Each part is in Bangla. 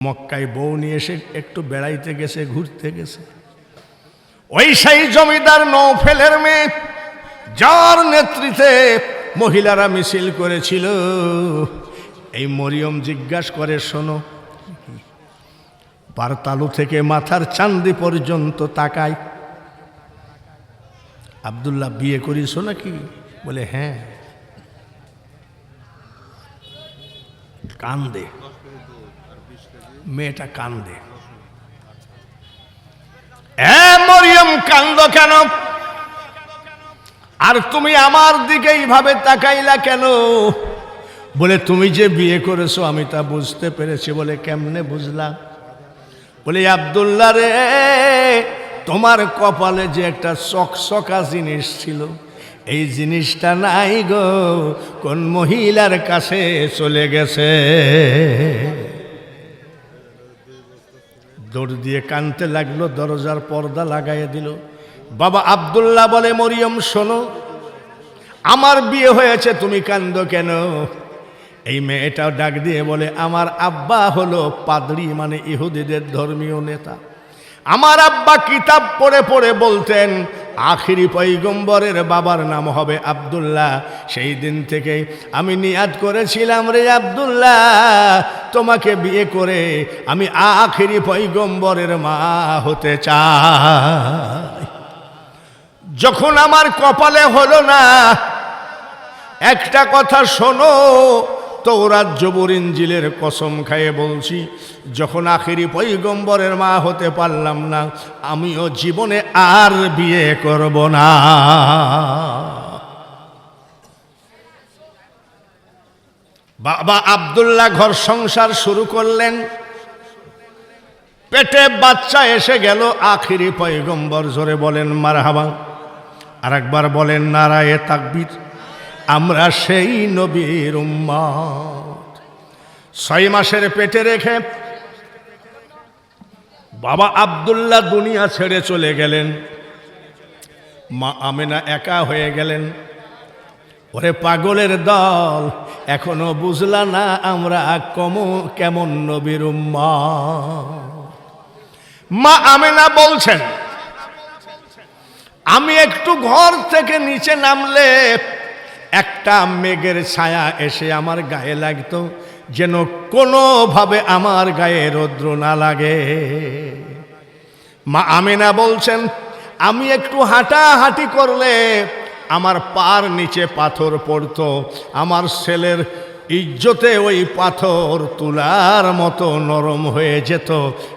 মক্কায় বউ নিয়ে এসে একটু বেড়াইতে গেছে, ঘুরতে গেছে। ওই সেই জমিদার নওফেলের মেয়ে, যার নেতৃত্বে মহিলারা মিছিল করেছিল। এই মরিয়ম জিজ্ঞাসা করে, শোনো, পারতালু থেকে মাথার চান্দি পর্যন্ত তাকায়, আব্দুল্লাহ বিয়ে করিস নাকি? বলে হ্যাঁ। কান্দে, মেয়েটা কান্দে। মরিয়ম, কান্দ কেন? আর তুমি আমার দিকে এইভাবে তাকাইলা কেন? বলে তুমি যে বিয়ে করেছো আমি তা বুঝতে পেরেছি। বলে কেমনে বুঝলা? বলে আব্দুল্লাহ রে, তোমার কপালে যে একটা চকচকা জিনিস ছিল, এই জিনিসটা নাই গো, কোন মহিলার কাছে চলে গেছে। দৌড় দিয়ে কানতে লাগলো, দরজার পর্দা লাগাইয়ে দিল। বাবা আব্দুল্লাহ বলে, মরিয়ম শোনো, আমার বিয়ে হয়েছে, তুমি কান্দো কেন? এই মেয়েটাও ডাক দিয়ে বলে, আমার আব্বা হলো পাদ্রী, মানে ইহুদিদের ধর্মীয় নেতা। আমার আব্বা কিতাব পড়ে পড়ে বলতেন আখিরি পয়গম্বরের বাবার নাম হবে আব্দুল্লাহ। সেই দিন থেকে আমি নিয়াত করেছিলাম, রে আব্দুল্লাহ, তোমাকে বিয়ে করে আমি আখিরি পয়গম্বরের মা হতে চাই। যখন আমার কপালে হলো না, একটা কথা শোনো, তওরাত জবুর ইনজিলের কসম খায়ে বলছি, যখন আখিরি পয়গম্বরের মা হতে পারলাম না, আমিও জীবনে আর বিয়ে করব না। বাবা আব্দুল্লাহ ঘর সংসার শুরু করলেন। পেটে বাচ্চা এসে গেল, আখিরি পয়গম্বর। জোরে বলেন মারহাবা। আর একবার বলেন নারায়ে তাকবীর। আমরা সেই নবীর উম্মত। 6 মাসের পেটে রেখে বাবা আব্দুল্লাহ দুনিয়া ছেড়ে চলে গেলেন। মা আমেনা একা হয়ে গেলেন। ওরে পাগলের দল, এখনো বুঝলা না আমরা কেমন নবীর উম্মত? মা আমেনা বলছেন, আমি একটু ঘর থেকে নিচে নামলে একটা মেঘের ছায়া এসে আমার গায়ে লাগতো, যেন কোনোভাবে আমার গায়ে রৌদ্র না লাগে। মা আমেনা বলছেন, আমি একটু হাঁটাহাঁটি করলে আমার পার নিচে পাথর পড়তো, আমার ছেলের ইজ্জতে ওই পাথর তুলার মতো নরম হয়ে যেত।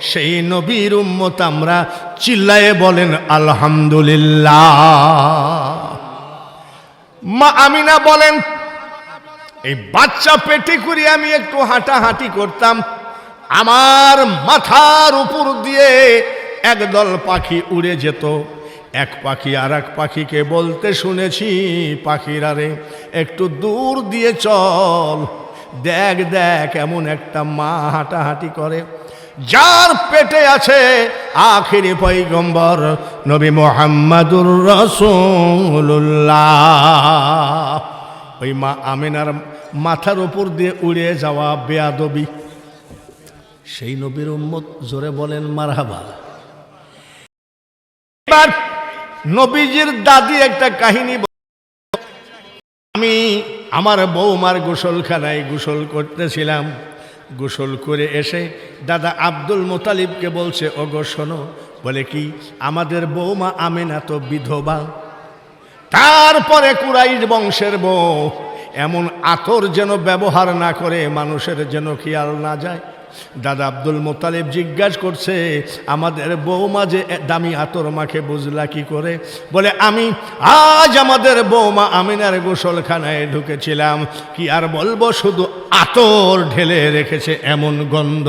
সেই নবীর উম্মত আমরা, চিল্লায়ে বলেন আলহামদুলিল্লাহ। মা আমিনা বলেন, এই বাচ্চা পেটে করে আমি একটু হাঁটাহাঁটি করতাম, আমার মাথার উপর দিয়ে একদল পাখি উড়ে যেত। এক পাখি আর এক পাখিকে বলতে শুনেছি, পাখিরা রে একটু দূর দিয়ে চল, দেখ দেখ এমন একটা মা হাঁটাহাঁটি করে, যার পেটে আছে আখিরি পয়গম্বর নবী মুহাম্মাদুর রাসূলুল্লাহ। ওই মা আমিনার মাথার উপর দিয়ে উড়ে যাওয়া বেয়াদবি সেই নবীর উম্মত। জোরে বলেন মারহাবা। এবার নবীজির দাদি একটা কাহিনী, আমি আমার বৌমার গোসলখানায় গোসল করতেছিলাম। গোসল করে এসে দাদা আব্দুল মোতালিবকে বলছে, ওগো শোনো। বলে কি? আমাদের বৌমা আমেনা তো বিধবা, তারপরে কুরাইশ বংশের বউ, এমন আতর যেন ব্যবহার না করে, মানুষের যেন খেয়াল না যায়। দাদা আব্দুল মোতালিব জিজ্ঞাসা করছে, আমাদের বৌমা যে দামি আতর মাখে বুঝলা কি করে? বলে আমি আজ আমাদের বৌমা আমিনার গোসলখানায় ঢুকেছিলাম, কি আর বলবো, শুধু আতর ঢেলে রেখেছে, এমন গন্ধ।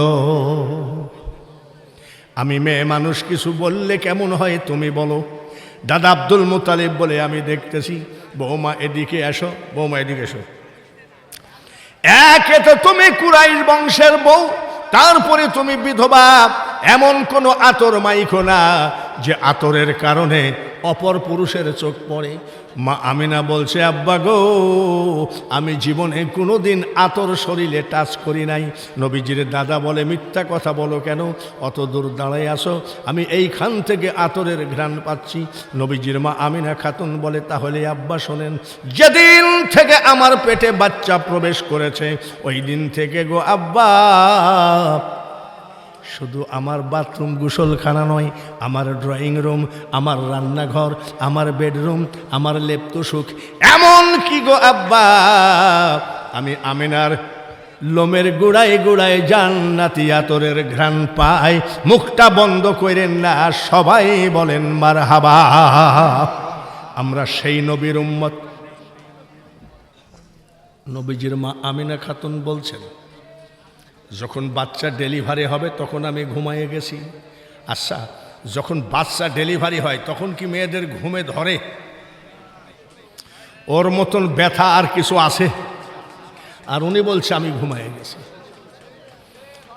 আমি মেয়ে মানুষ, কিছু বললে কেমন হয় তুমি বলো? দাদা আব্দুল মোতালিব বলে, আমি দেখতেছি। বৌমা এদিকে এসো, বৌমা এদিকে এসো। একে তো তুমি কুরাইশ বংশের বউ, তারপরে তুমি বিধবা, এমন কোনো আতর মাইখো না যে আতরের কারণে অপর পুরুষের চোখ পড়ে। মা আমিনা বলছে, আব্বা গো, আমি জীবনে কোনোদিন আতর শরীরে টাচ করি নাই। নবীজির দাদা বলে, মিথ্যা কথা বলো কেন, অত দূর দাঁড়ায় আসো, আমি এইখান থেকে আতরের ঘ্রাণ পাচ্ছি। নবীজির মা আমিনা খাতুন বলে, তাহলে আব্বা শোনেন, যেদিন থেকে আমার পেটে বাচ্চা প্রবেশ করেছে ওই দিন থেকে গো আব্বা, শুধু আমার বাথরুম গোসলখানা নয়, আমার ড্রয়িং রুম, আমার রান্নাঘর, আমার বেডরুম, আমার লেপতুসুখ, এমন কি গো আব্বা, আমি আমিনার লোমের গোড়ায় গোড়ায় জান্নাতি আতরের ঘ্রাণ পাই। মুখটা বন্ধ করেন না, সবাই বলেন মারহাবা। আমরা সেই নবীর উম্মত। নবীজির মা আমিনা খাতুন বলছেন, যখন বাচ্চা ডেলিভারি হবে তখন আমি ঘুমায়ে গেছি। আচ্ছা, যখন বাচ্চা ডেলিভারি হয় তখন কি মেয়েদের ঘুমে ধরে? ওর মতন ব্যথা আর কিছু আছে? আর উনি বলছে আমি ঘুমায়ে গেছি।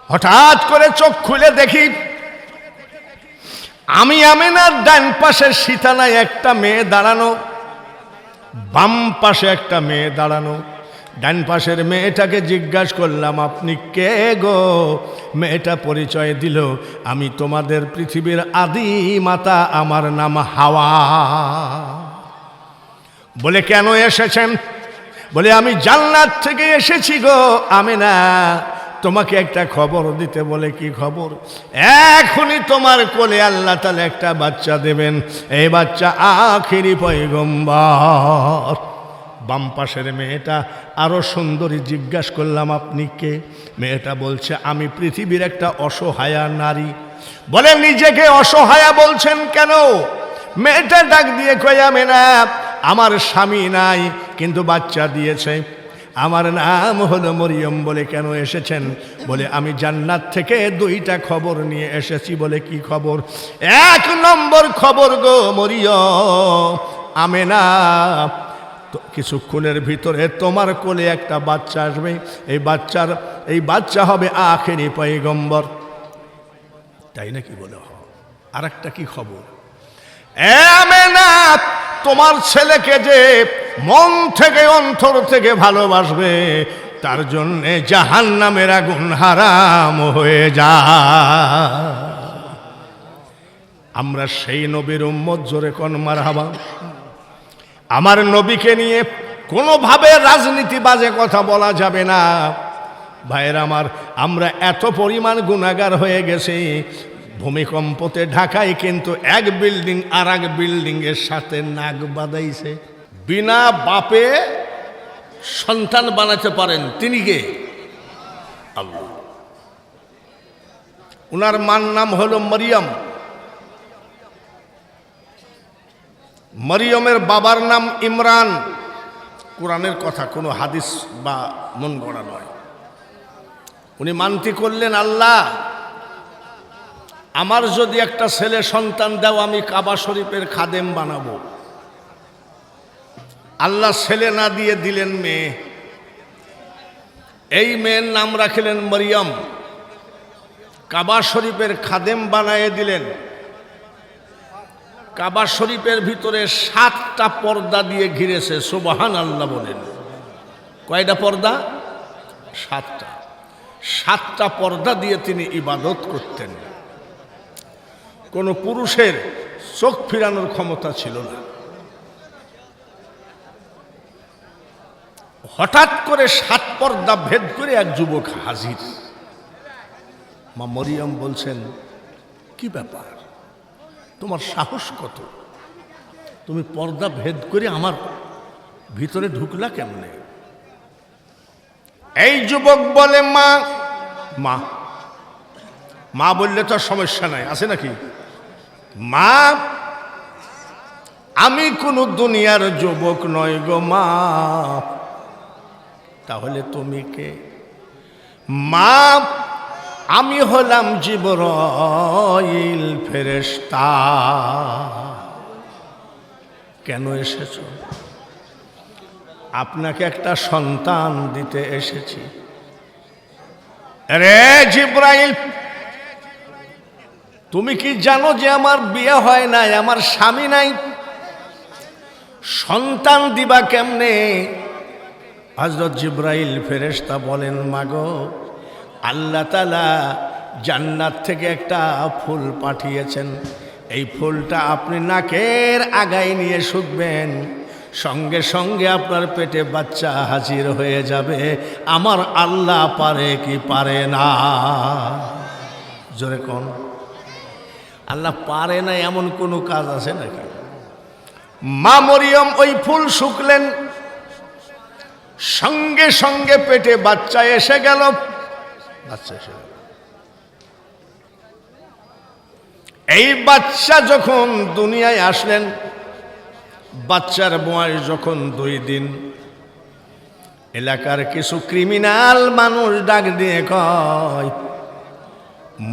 হঠাৎ করে চোখ খুলে দেখি আমি আমিনার ডান পাশের সিতানায় একটা মেয়ে দাঁড়ানো, বাম পাশে একটা মেয়ে দাঁড়ানো। ডান পাশের মেয়েটাকে জিজ্ঞাসা করলাম, আপনি কে গো? মেয়েটা পরিচয় দিল, আমি তোমাদের পৃথিবীর আদি মাতা, আমার নাম হাওয়া। বলে, কেন এসেছেন? বলে, আমি জান্নাত থেকে এসেছি গো আমিনা, তোমাকে একটা খবর দিতে। বলে, কি খবর? এখনই তোমার কোলে আল্লাহ তাআলা একটা বাচ্চা দেবেন, এই বাচ্চা আখিরি পয়গম্বর। বাম পাশের মেয়েটা আরো সুন্দরী, জিজ্ঞাসা করলাম, আপনি কে? মেয়েটা বলছে, আমি পৃথিবীর একটা অসহায়া নারী। বলে, নিজেকে অসহায়া বলছেন কেন? মেয়েটা ডাক দিয়ে কয়, আমিনা, আমার স্বামী নাই কিন্তু বাচ্চা দিয়েছে, আমার নাম হলো মরিয়ম। বলে, কেন এসেছেন? বলে, আমি জান্নাত থেকে দুইটা খবর নিয়ে এসেছি। বলে, কি খবর? এক নম্বর খবর গো মরিয়ম, আমিনা, কিছুক্ষণের ভিতরে তোমার কোলে একটা বাচ্চা আসবে, এই বাচ্চা হবে আখেরি পয়গম্বর। তাই নাকি? বলে, আর একটা কি খবর? আমিনা, তোমার ছেলেকে যে মন থেকে অন্তর থেকে ভালোবাসবে, তার জন্য জাহান্নামের আগুন হারাম হয়ে যায়। আমরা সেই নবীর উম্মত, জোরে কোন মারহাবা। আমার নবীকে নিয়ে কোনোভাবে রাজনীতি বাজে কথা বলা যাবে না। ভাইয়ের আমার, আমরা এত পরিমাণ গুনাহগার হয়ে গেছি, ভূমিকম্পতে ঢাকায় কিন্তু এক বিল্ডিং আর এক বিল্ডিং এর সাথে নাক বাঁধাইছে। বিনা বাপে সন্তান বানাতে পারেন, তিনি কে? আল্লাহ। উনার মার নাম হলো মরিয়ম। মরিয়মের বাবার নাম ইমরান। কোরআনের কথা, কোনো হাদিস বা মন গড়া নয়। উনি মানতি করলেন, আল্লাহ, আমার যদি একটা ছেলে সন্তান দাও, আমি কাবা শরীফের খাদেম বানাবো। আল্লাহ ছেলে না দিয়ে দিলেন মেয়ে। এই মেয়ের নাম রাখলেন মরিয়ম। কাবা শরীফের খাদেম বানায় দিলেন। কাবা শরীফের ভিতরে 7টা পর্দা দিয়ে ঘিরেছে। সুবহানাল্লাহ বলেন। কয়টা পর্দা? 7টা। 7টা পর্দা দিয়ে তিনি ইবাদত করতেন। কোনো পুরুষের চোখ ফিরানোর ক্ষমতা ছিল না। হঠাৎ করে 7 পর্দা ভেদ করে এক যুবক হাজির। মা মরিয়ম বলছেন, কি ব্যাপার, তোমার সাহস কত? তুমি পর্দা ভেদ করে আমার ভিতরে ঢুকলা কেমনে? এই যুবক বলে, মা মা মা বললে তো সমস্যা নাই, আছে নাকি? মা, আমি কোনো দুনিয়ার যুবক নই গো মা। তাহলে তুমি কে? মা, আমি হলাম জিবরাইল ফেরেশতা। কেন এসেছো? আপনাকে একটা সন্তান দিতে এসেছি। রে জিবরাইল, তুমি কি জানো যে আমার বিয়ে হয় নাই, আমার স্বামী নাই? সন্তান দিবা কেমনে? হযরত জিবরাইল ফেরেশতা বলেন, মাগো আল্লাহ তাআলা জান্নাত থেকে একটা ফুল পাঠিয়েছেন, এই ফুলটা আপনি নাকের আগায় নিয়ে শুধবেন, সঙ্গে সঙ্গে আপনার পেটে বাচ্চা হাজির হয়ে যাবে। আমার আল্লাহ পারে কি পারে না? জোরে কোন আল্লাহ পারে না এমন কোনো কাজ আছে নাকি? মা মরিয়ম ওই ফুল শুকলেন, সঙ্গে সঙ্গে পেটে বাচ্চা এসে গেল। বাচ্চা এসে গেল। এই বাচ্চা যখন দুনিয়ায় আসলেন, বাচ্চার বয়স যখন 2 দিন, এলাকার কিছু ক্রিমিনাল মানুষ ডাক দিয়ে কয়,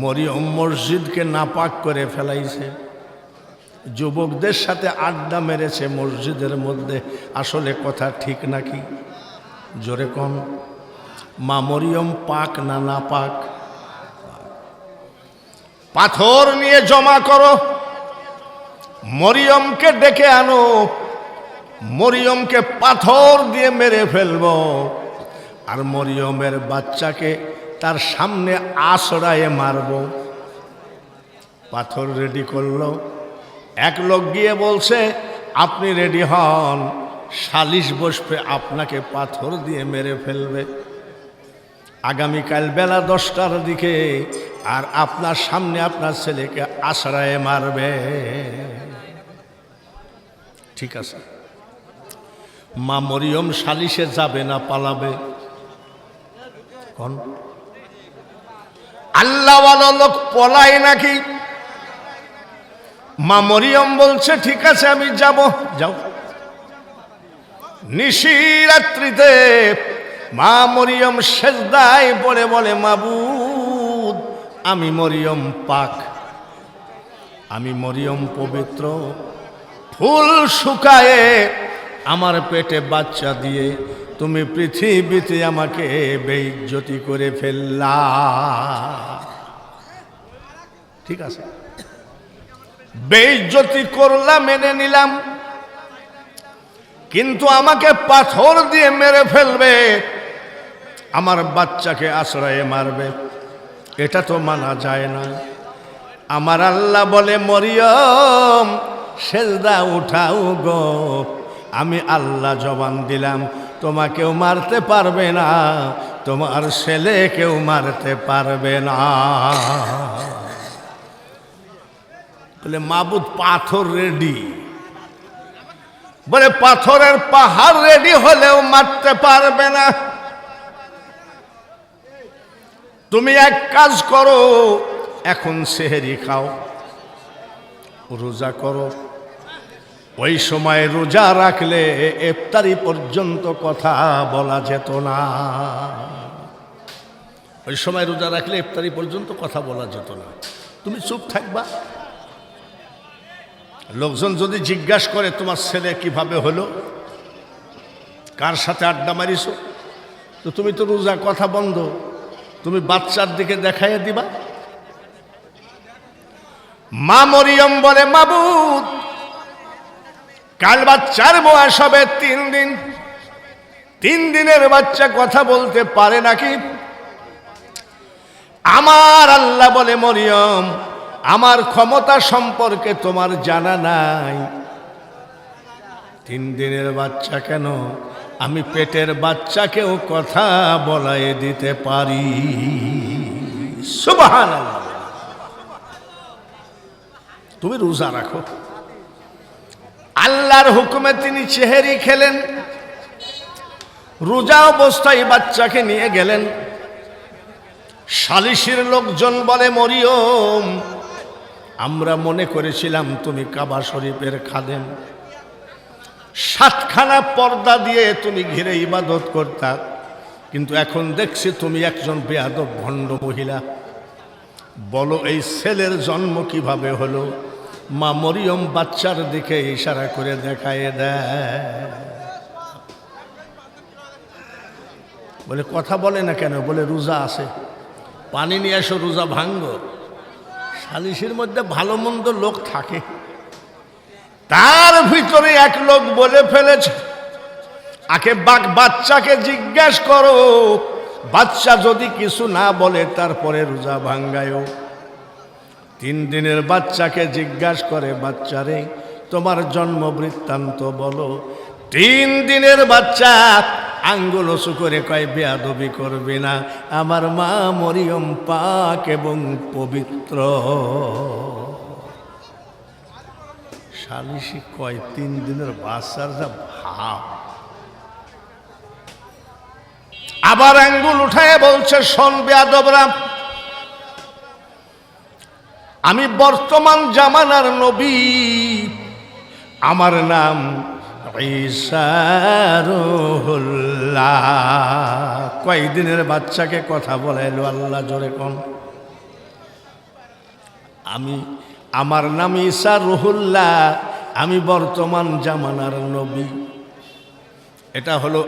মরিয়ম মসজিদকে নাপাক করে ফেলাইছে, যুবকদের সাথে আড্ডা মেরেছে মসজিদের মধ্যে। আসলে কথা ঠিক নাকি? জোরে কন। মা মরিয়ম পাক না নাপাক? পাথর নিয়ে জমা করো, মরিয়মকে ডেকে আনো, মরিয়মকে পাথর দিয়ে মেরে ফেলবো, আর মরিয়মের বাচ্চাকে তার সামনে আছড়ায়ে মারব। পাথর রেডি করলো। এক লোক গিয়ে বলছে, আপনি রেডি হন, সালিশ বসবে, আপনাকে পাথর দিয়ে মেরে ফেলবে আগামীকাল বেলা 10টার দিকে, আর আপনার সামনে আপনার ছেলেকে আছড়ায়ে মারবে। ঠিক আছে। মা মরিয়ম সালিশে যাবে না পালাবে? কোন আল্লাহওয়ালা লোক পলায় নাকি? মা মরিয়ম বলছে, ঠিক আছে আমি যাব। যাও। নিশিরাত্রিতে মা মরিয়ম সেজদায় পড়ে বলে, মাবুদ আমি মরিয়ম পাক, আমি মরিয়ম পবিত্র, ফুল শুকায়ে আমার পেটে বাচ্চা দিয়ে তুমি পৃথিবীতে আমাকে বেইজ্জতি করে ফেললা। ঠিক আছে, বেইজ্জতি করলাম, মেনে নিলাম, কিন্তু আমাকে পাথর দিয়ে মেরে ফেলবে, আমার বাচ্চাকে আশ্রয়ে মারবে, এটা তো মানা যায় না। আমার আল্লাহ বলে, মরিয়ম সেজদা উঠাও গো, আমি আল্লাহ জবান দিলাম, তোমাকেও মারতে পারবে না, তোমার ছেলেকেও মারতে পারবে না। বলে মাবুদ পাথর রেডি। বলে পাথরের পাহাড় রেডি হলেও মারতে পারবে না। তুমি এক কাজ করো, এখন সেহরি খাও, রোজা করো। ওই সময় রোজা রাখলে ইফতারি পর্যন্ত কথা বলা যেত না। ওই সময় রোজা রাখলে ইফতারি পর্যন্ত কথা বলা যেত না। তুমি চুপ থাকবা। লোকজন যদি জিজ্ঞাসা করে, তোমার ছেলে কিভাবে হলো, কার সাথে আড্ডা মারিস, তো তুমি তো রোজা, কথা বন্ধ, তুমি বাচ্চার দিকে দেখাইয়া দিবা। মা মরিয়ম বলে, মাবুদ কাল বাচ্চার বয়স হবে 3 দিন, 3 দিনের বাচ্চা কথা বলতে পারে নাকি? আমার আল্লাহ বলে, মরিয়ম আমার ক্ষমতা সম্পর্কে তোমার জানা নাই। 3 দিনের বাচ্চা কেন, আমি পেটের বাচ্চাকেও কথা বলায় দিতে পারি। সুবহানাল্লাহ। তুমি রোজা রাখো। আল্লাহর হুকুমে তিনি সেহরি খেলেন। রোজা অবস্থায় বাচ্চাকে নিয়ে গেলেন। সালিসির লোকজন বলে, মরিয়ম আমরা মনে করেছিলাম তুমি কাবা শরীফের খাদেম, 7খানা পর্দা দিয়ে তুমি ঘিরে ইবাদত করতা, কিন্তু এখন দেখছি তুমি একজন বেয়াদব ভণ্ড মহিলা। বলো এই ছেলের জন্ম কিভাবে হলো? মা মরিয়ম বাচ্চার দিকে ইশারা করে দেখায় দেয়। বলে কথা বলে না কেন? বলে রোজা আছে, পানি নিয়ে এসো, রোজা ভাঙ্গো। সালিসির মধ্যে ভালো মন্দ লোক থাকে, তার ভিতরে এক লোক বলে ফেলেছে, আগে বাচ্চাকে জিজ্ঞাসা করো, বাচ্চা যদি কিছু না বলে তারপরে রোজা ভাঙ্গায়ও। 3 দিনের বাচ্চাকে জিজ্ঞাসা করে, বাচ্চারে তোমার জন্ম বৃত্তান্ত বলো। 3 দিনের বাচ্চা আঙ্গুল উঁচু করে কয়, বেয়াদবি করবে না, আমার মা মরিয়ম পাক এবং পবিত্র। শালিশি কয় 3 দিনের বাচ্চার যা ভাব। আবার আঙ্গুল উঠায় বলছে, শোন বেয়াদবরা, আমি বর্তমান জামানার নবী, আমার নাম ঈসা রুহুল্লাহ। কয়েকদিনের বাচ্চাকে কথা বলাইলো আল্লাহ, জোরে কোন। আমার নাম ঈসা রুহুল্লাহ, আমি বর্তমান জামানার নবী। এটা হলো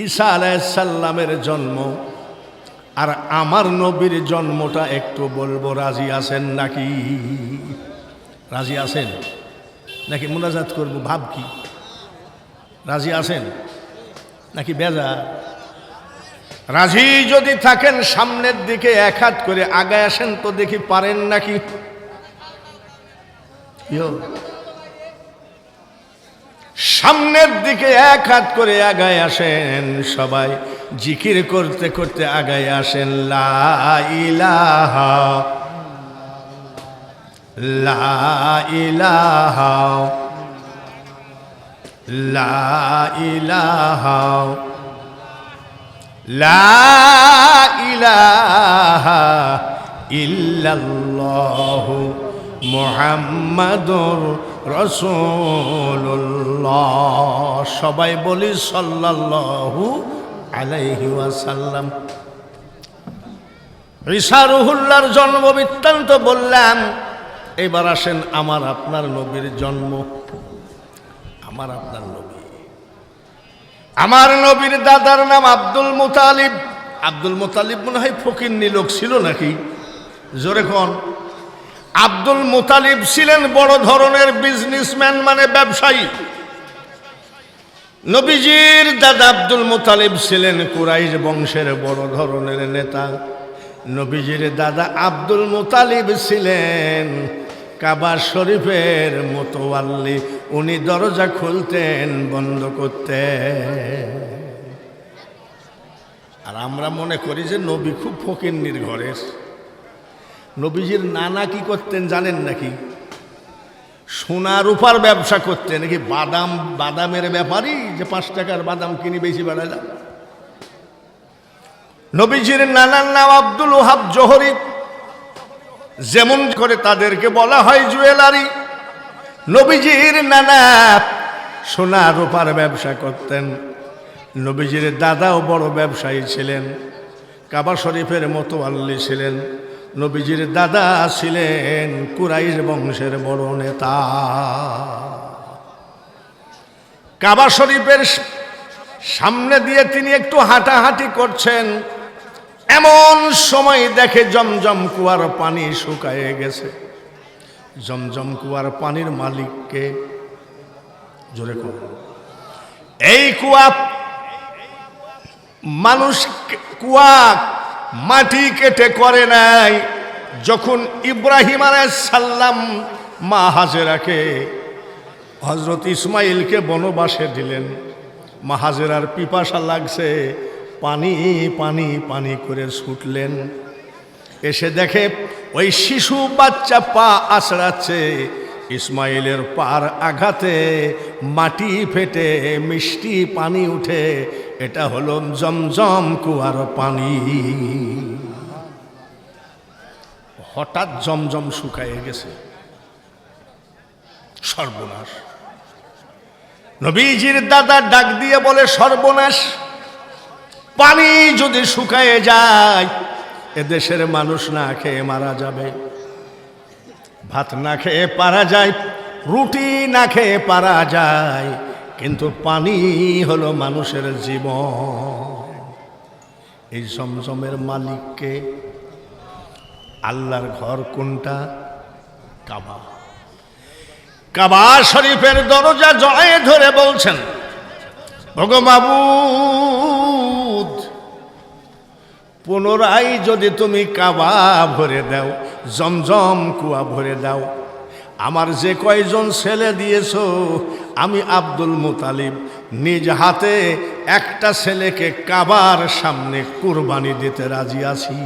ঈসা আলাইহিস সালামের জন্ম। আর আমার নবীর জন্মটা একটু বলবো, রাজি আছেন নাকি? রাজি আছেন নাকি মুনাজাত করব? ভাব কি? রাজি আছেন নাকি বেজা? রাজি যদি থাকেন সামনের দিকে 1 হাত করে আগায় আসেন তো দেখি, পারেন নাকি? সামনের দিকে 1 হাত করে আগায় আসেন সবাই, জিকির করতে করতে আগায় আসেন। লা ইলাহা লা ইলাহা লা ইলাহা লা ইলাহা ইল্লাল্লাহু মুহাম্মাদুর রাসূলুল্লাহ। সবাই বলি সাল্লাল্লাহু আলাইহি ওয়াসাল্লাম। ঈসা রুহুল্লাহর জন্ম বৃত্তান্ত বললাম। এবার আসেন আমার আপনার নবীর জন্ম। আমার আপনার নবী, আমার নবীর দাদার নাম আব্দুল মুতালিব। আব্দুল মুতালিব মনে হয় ফকিন্নি লোক ছিল নাকি? জোরে কোন। আব্দুল মুতালিব ছিলেন বড় ধরনের বিজনেসম্যান, মানে ব্যবসায়ী। নবীজির দাদা আব্দুল মুতালিব ছিলেন কুরাইশ বংশের বড় ধরনের নেতা। নবীজির দাদা আব্দুল মুতালিব ছিলেন কাবা শরীফের মোতওয়াল্লি। উনি দরজা খুলতেন, বন্ধ করতেন। আর আমরা মনে করি যে নবী খুব ফকিন্নির ঘরের। নবীজির নানা কি করতেন জানেন নাকি? সোনা রূপার ব্যবসা করতেন। নাকি বাদামের ব্যাপারই, যে 5 টাকার বাদাম কিনি বেশি বাড়াইলাম। নবীজির নানার নাম আব্দুল ওহাব জোহরি। যেমন করে তাদেরকে বলা হয় জুয়েলারি। নবীজির নানা সোনা রূপার ব্যবসা করতেন। নবীজির দাদাও বড় ব্যবসায়ী ছিলেন, কাবা শরীফের মোতওয়াল্লি ছিলেন। নবীজির দাদা ছিলেন কুরাইশ বংশের বড় নেতা। কাবা শরীফের সামনে দিয়ে তিনি একটু হাঁটাহাঁটি করছেন, এমন সময় দেখে জমজম কুয়ার পানি শুকায়ে গেছে। জমজম কুয়ার পানির মালিককে? জোরে কর। এই কুয়া মানুষ কুয়া মাটি কেটে করে নাই। যখন ইব্রাহিম আলাইহিস সালাম মা হাজেরাকে, হযরত ইসমাইলকে বনবাসে দিলেন, মা হাজেরার পিপাসা লাগছে, পানি পানি পানি করে ছুটলেন। এসে দেখে ওই শিশু বাচ্চা পা আছড়াচ্ছে। ইসমাইলের পার আঘাতে মাটি ফেটে মিষ্টি পানি উঠে। এটা হলো জমজম কুয়ার পানি। হঠাৎ জমজম শুকায়ে গেছে। সর্বনাশ। নবীজির দাদা ডাক দিয়ে বলে, সর্বনাশ, পানি যদি শুকায়ে যায় এদেশের মানুষ না খেয়ে মারা যাবে। ভাত না খেয়ে পারা যায়, রুটি না খেয়ে পারা যায়, কিন্তু পানি হলো মানুষের জীবন। এই জমজমের মালিককে? আল্লাহর ঘর কোনটা? কাবা। কাবা শরীফের দরজা জড়ায়ে ধরে বলছেন, ওগো মাবুদ, পুনরায় যদি তুমি কাবা ভরে দাও, জমজম কুয়া ভরে দাও, আমার যে কয়জন ছেলে দিয়েছো, আমি আব্দুল মুতালিব নিজ হাতে একটা ছেলেকে কাবার সামনে কুরবানি দিতে রাজি আছি।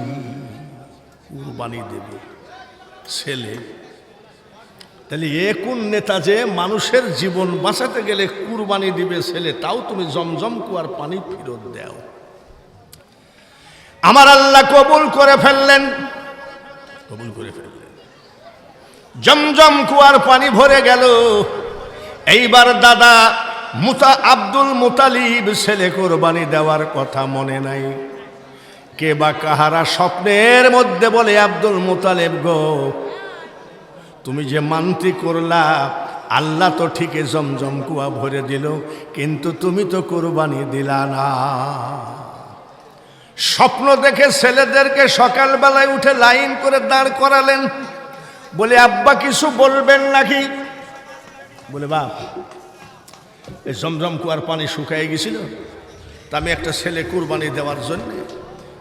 কুরবানি দেবে ছেলে। তাহলে এ কোন নেতা যে মানুষের জীবন বাঁচাতে গেলে কুরবানি দিবে ছেলে, তাও তুমি জমজম কুয়ার পানি ফেরত দাও। আমার আল্লাহ কবুল করে ফেললেন, কবুল করে ফেললেন। জমজম কুয়ার পানি ভরে গেল। এইবার দাদা আব্দুল মুতালিব ছেলে কোরবানি দেওয়ার কথা মনে নাই। কে বা কাহারা স্বপ্নের মধ্যে বলে, আব্দুল মুতালিব গো, তুমি যে মানতি করলা, আল্লাহ তো ঠিকই জমজম কুয়া ভরে দিল, কিন্তু তুমি তো কোরবানি দিলা না। স্বপ্ন দেখে ছেলেদেরকে সকালবেলায় উঠে লাইন করে দাঁড় করালেন। বলে, আব্বা কিছু বলবেন নাকি? বলে, বাপ, এই জমজম কুয়ার পানি শুকায় গেছিল, তা আমি একটা ছেলে কুরবানি দেওয়ার জন্য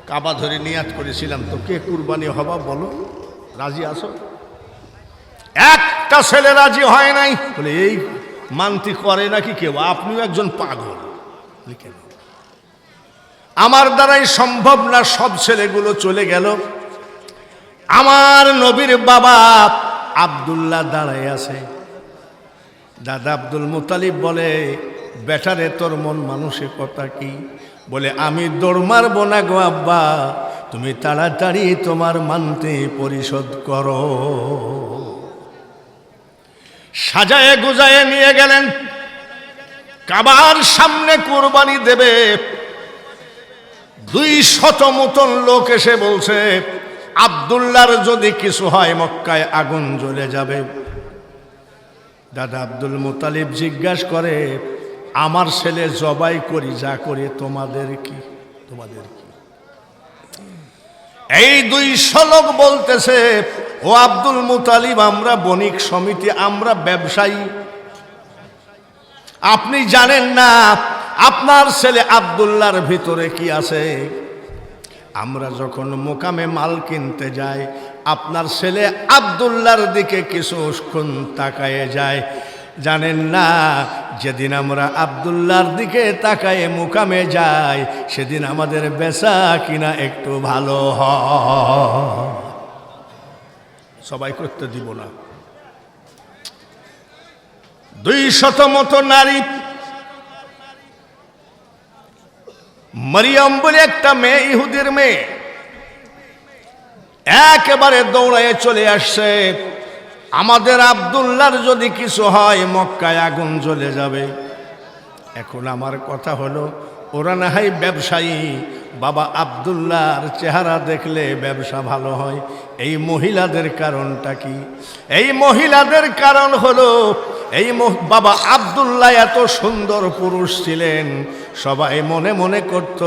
কাবা ধরে নিয়াত করেছিলাম, তো কে কুরবানি হবা বলো, রাজি আছো? একটা ছেলে রাজি হয় নাই। বলে, এই মানতি করে নাকি কেউ? আপনিও একজন পাগল। কেন? আমার দ্বারাই সম্ভব না। সব ছেলেগুলো চলে গেল। আমার নবীর বাবা আব্দুল্লাহ দাঁড়ায় আছে। দাদা আব্দুল মুতালিব বলে, বেটারে তোর মন মানসিকতা কি? বলে, আমি দৌড় মারবো না গো আব্বা, তুমি তাড়াতাড়ি তোমার মানতি পরিশোধ করো। সাজায়ে গুজায়ে নিয়ে গেলেন, কাবার সামনে কুরবানি দেবে। 200 মতন লোক এসে বলছে, আব্দুল্লাহর যদি কিছু হয় মক্কায় আগুন জ্বলে যাবে। দাদা আব্দুল মুতালিব জিজ্ঞাসা করে, আমার ছেলে জবাই করি যা করে, তোমাদের কি? তোমাদের কি? এই 200 লোক বলতেছে, ও আব্দুল মুতালিব, আমরা বণিক সমিতি, আমরা ব্যবসায়ী, আপনি জানেন না আপনার ছেলে আব্দুল্লাহর ভিতরে কি আছে? আমরা যখন মোকামে মাল কিনতে যাই, আপনার ছেলে আব্দুল্লাহর দিকে কিছুক্ষণ তাকায়ে যায়। জানেন না, যেদিন আমরা আব্দুল্লাহর দিকে তাকায়ে মোকামে যাই, সেদিন আমাদের বেচা কিনা একটু ভালো হয়। সবাই করতে দিব না। 200 মতো নারী, মরিয়ম বলে একটা মেয়ে, ইহুদির মেয়ে, একেবারে দৌড়ায় চলে আসছে। আমাদের আব্দুল্লাহর যদি কিছু হয় মক্কায় আগুন জ্বলে যাবে। এখন আমার কথা হলো, ওরা না হয় ব্যবসায়ী, বাবা আব্দুল্লাহর চেহারা দেখলে ব্যবসা ভালো হয়। এই মহিলাদের কারণটা কি? এই মহিলাদের কারণ হলো, এই বাবা আব্দুল্লাহ এত সুন্দর পুরুষ ছিলেন, সবাই মনে মনে করত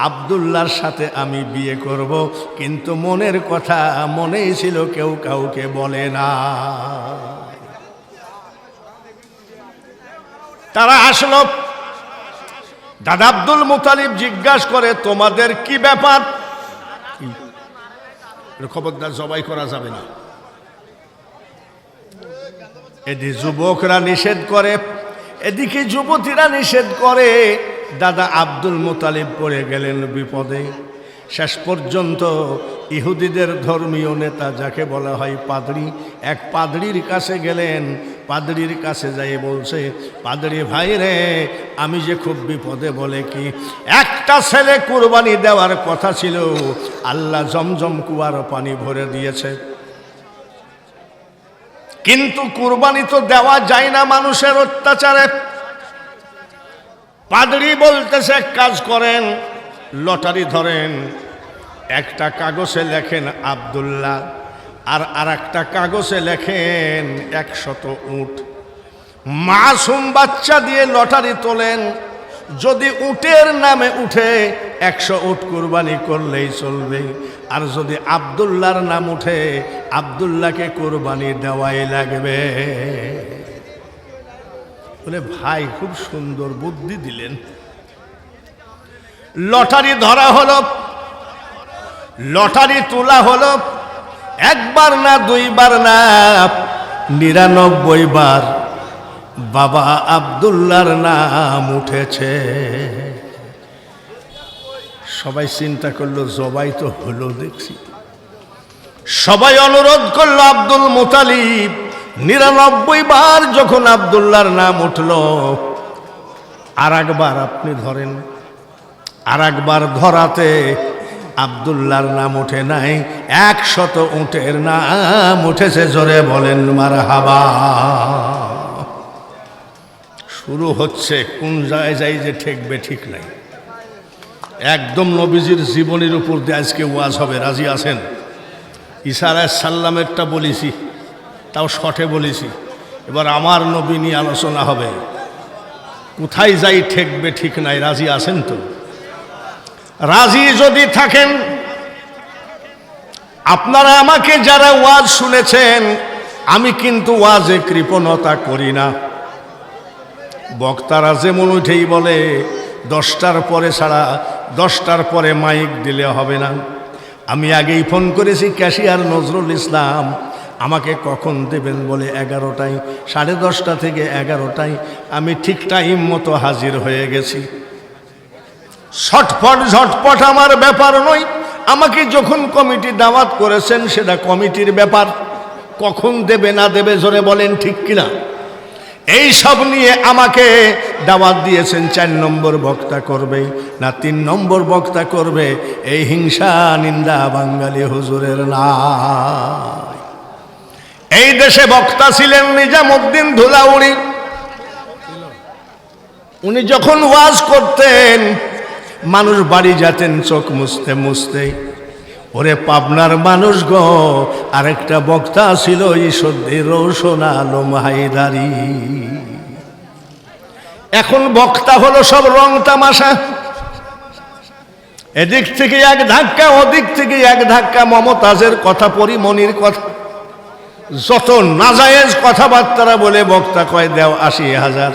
আব্দুল্লাহর সাথে আমি বিয়ে করব, কিন্তু মনের কথা মনেই ছিল, কেউ কাউকে বলে না। তারা আসলো। দাদা আব্দুল মুতালিব জিজ্ঞাসা করে, তোমাদের কি ব্যাপার? খবরদার জবাই করা যাবে না। এদিকে যুবকরা নিষেধ করে, এদিকে যুবতীরা নিষেধ করে। দাদা আব্দুল মুতালিব পড়ে গেলেন বিপদে। শেষ পর্যন্ত ইহুদিদের ধর্মীয় নেতা, যাকে বলা হয় পাদ্রী, এক পাদ্রীর কাছে গেলেন। পাদ্রীর কাছে যাই বলছে, পাদ্রী ভাই রে, আমি যে খুব বিপদে। বলে কি? একটা ছেলে কুরবানি দেওয়ার কথা ছিল, আল্লাহ জমজম কুয়ার পানি ভরে দিয়েছে, কিন্তু কুরবানি তো দেওয়া যায় না মানুষের অত্যাচারে। পাদ্রী বলতেছে, এক কাজ করেন, লটারি ধরেন, একটা কাগজে লেখেন আব্দুল্লাহ, আর একটা কাগজে লেখেন 100 উট। মাসুম বাচ্চা দিয়ে লটারি তোলেন। যদি উটের নামে উঠে 100 উট কুরবানি করলেই চলবে, আর যদি আব্দুল্লাহর নাম উঠে, আব্দুল্লাহকে কুরবানি দেওয়াই লাগবে। বলে ভাই খুব সুন্দর বুদ্ধি দিলেন। লটারি ধরা হলো, লটারি তোলা হলো, একবার না দুইবার না 99 বার বাবা আব্দুল্লাহর নাম উঠেছে। সবাই চিন্তা করলো জবাই তো হলো দেখছি। সবাই অনুরোধ করলো আব্দুল মুতালিব। 99 বার যখন আব্দুল্লাহর নাম উঠল, আর একবার আপনি ধরেন। আর একবার ধরাতে আব্দুল্লাহর নাম উঠে নাই, 100 উটের নাম উঠেছে। জোরে বলেন মারহাবা। শুরু হচ্ছে, কোন জায়গায় যাই যে ঠেকবে ঠিক নাই। একদম নবীজির জীবনের উপর দিয়ে আজকে ওয়াজ হবে, রাজি আছেন? ঈসা আলাইহিস সালামেরটা বলেছি, তাও শর্টে বলেছি। এবার আমার নবী নিয়ে আলোচনা হবে। কোথায় যাই ঠেকবে ঠিক নাই, রাজি আছেন তো? রাজি যদি থাকেন, আপনারা আমাকে যারা ওয়াজ শুনেছেন, আমি কিন্তু ওয়াজে কৃপণতা করি না। বক্তারা যেমন উঠেই বলে 10টার পরে ছাড়া 10টার পরে মাইক দিলে হবে না। আমি আগেই ফোন করেছি ক্যাশিয়ার নজরুল ইসলাম, আমাকে কখন দেবেন বলে 11টায়, 10:30 থেকে 11টায় আমি ঠিক টাইম মতো হাজির হয়ে গেছি। ছটফট ঝটপট আমার ব্যাপার নয়। আমাকে যখন কমিটি দাওয়াত করেছেন সেটা কমিটির ব্যাপার, কখন দেবে না দেবে জোরে বলেন ঠিক কিনা। এই সব নিয়ে আমাকে দাওয়াত দিয়েছেন 4 নম্বর বক্তা করবে না 3 নম্বর বক্তা করবে, এই হিংসা নিন্দা বাঙালি হুজুরের না। এই দেশে বক্তা ছিলেন নিজামউদ্দিন ধুলাউড়ি। উনি যখন ওয়াজ করতেন, মানুষ বাড়ি যেতেন চোখ মুছতে মুছতে। ওরে পাবনার মানুষ গো, আরেকটা বক্তা ছিল ঈশ্বরদী রৌশন আলম হায়দারি। এখন বক্তা হলো সব রং তামাশা, এদিক থেকে এক ধাক্কা, ওদিক থেকে এক ধাক্কা। মমতাজের কথা, পরিমণির কথা, যত নাজায়েজ কথাবার্তা বলে বক্তা কয় দেও 80,000।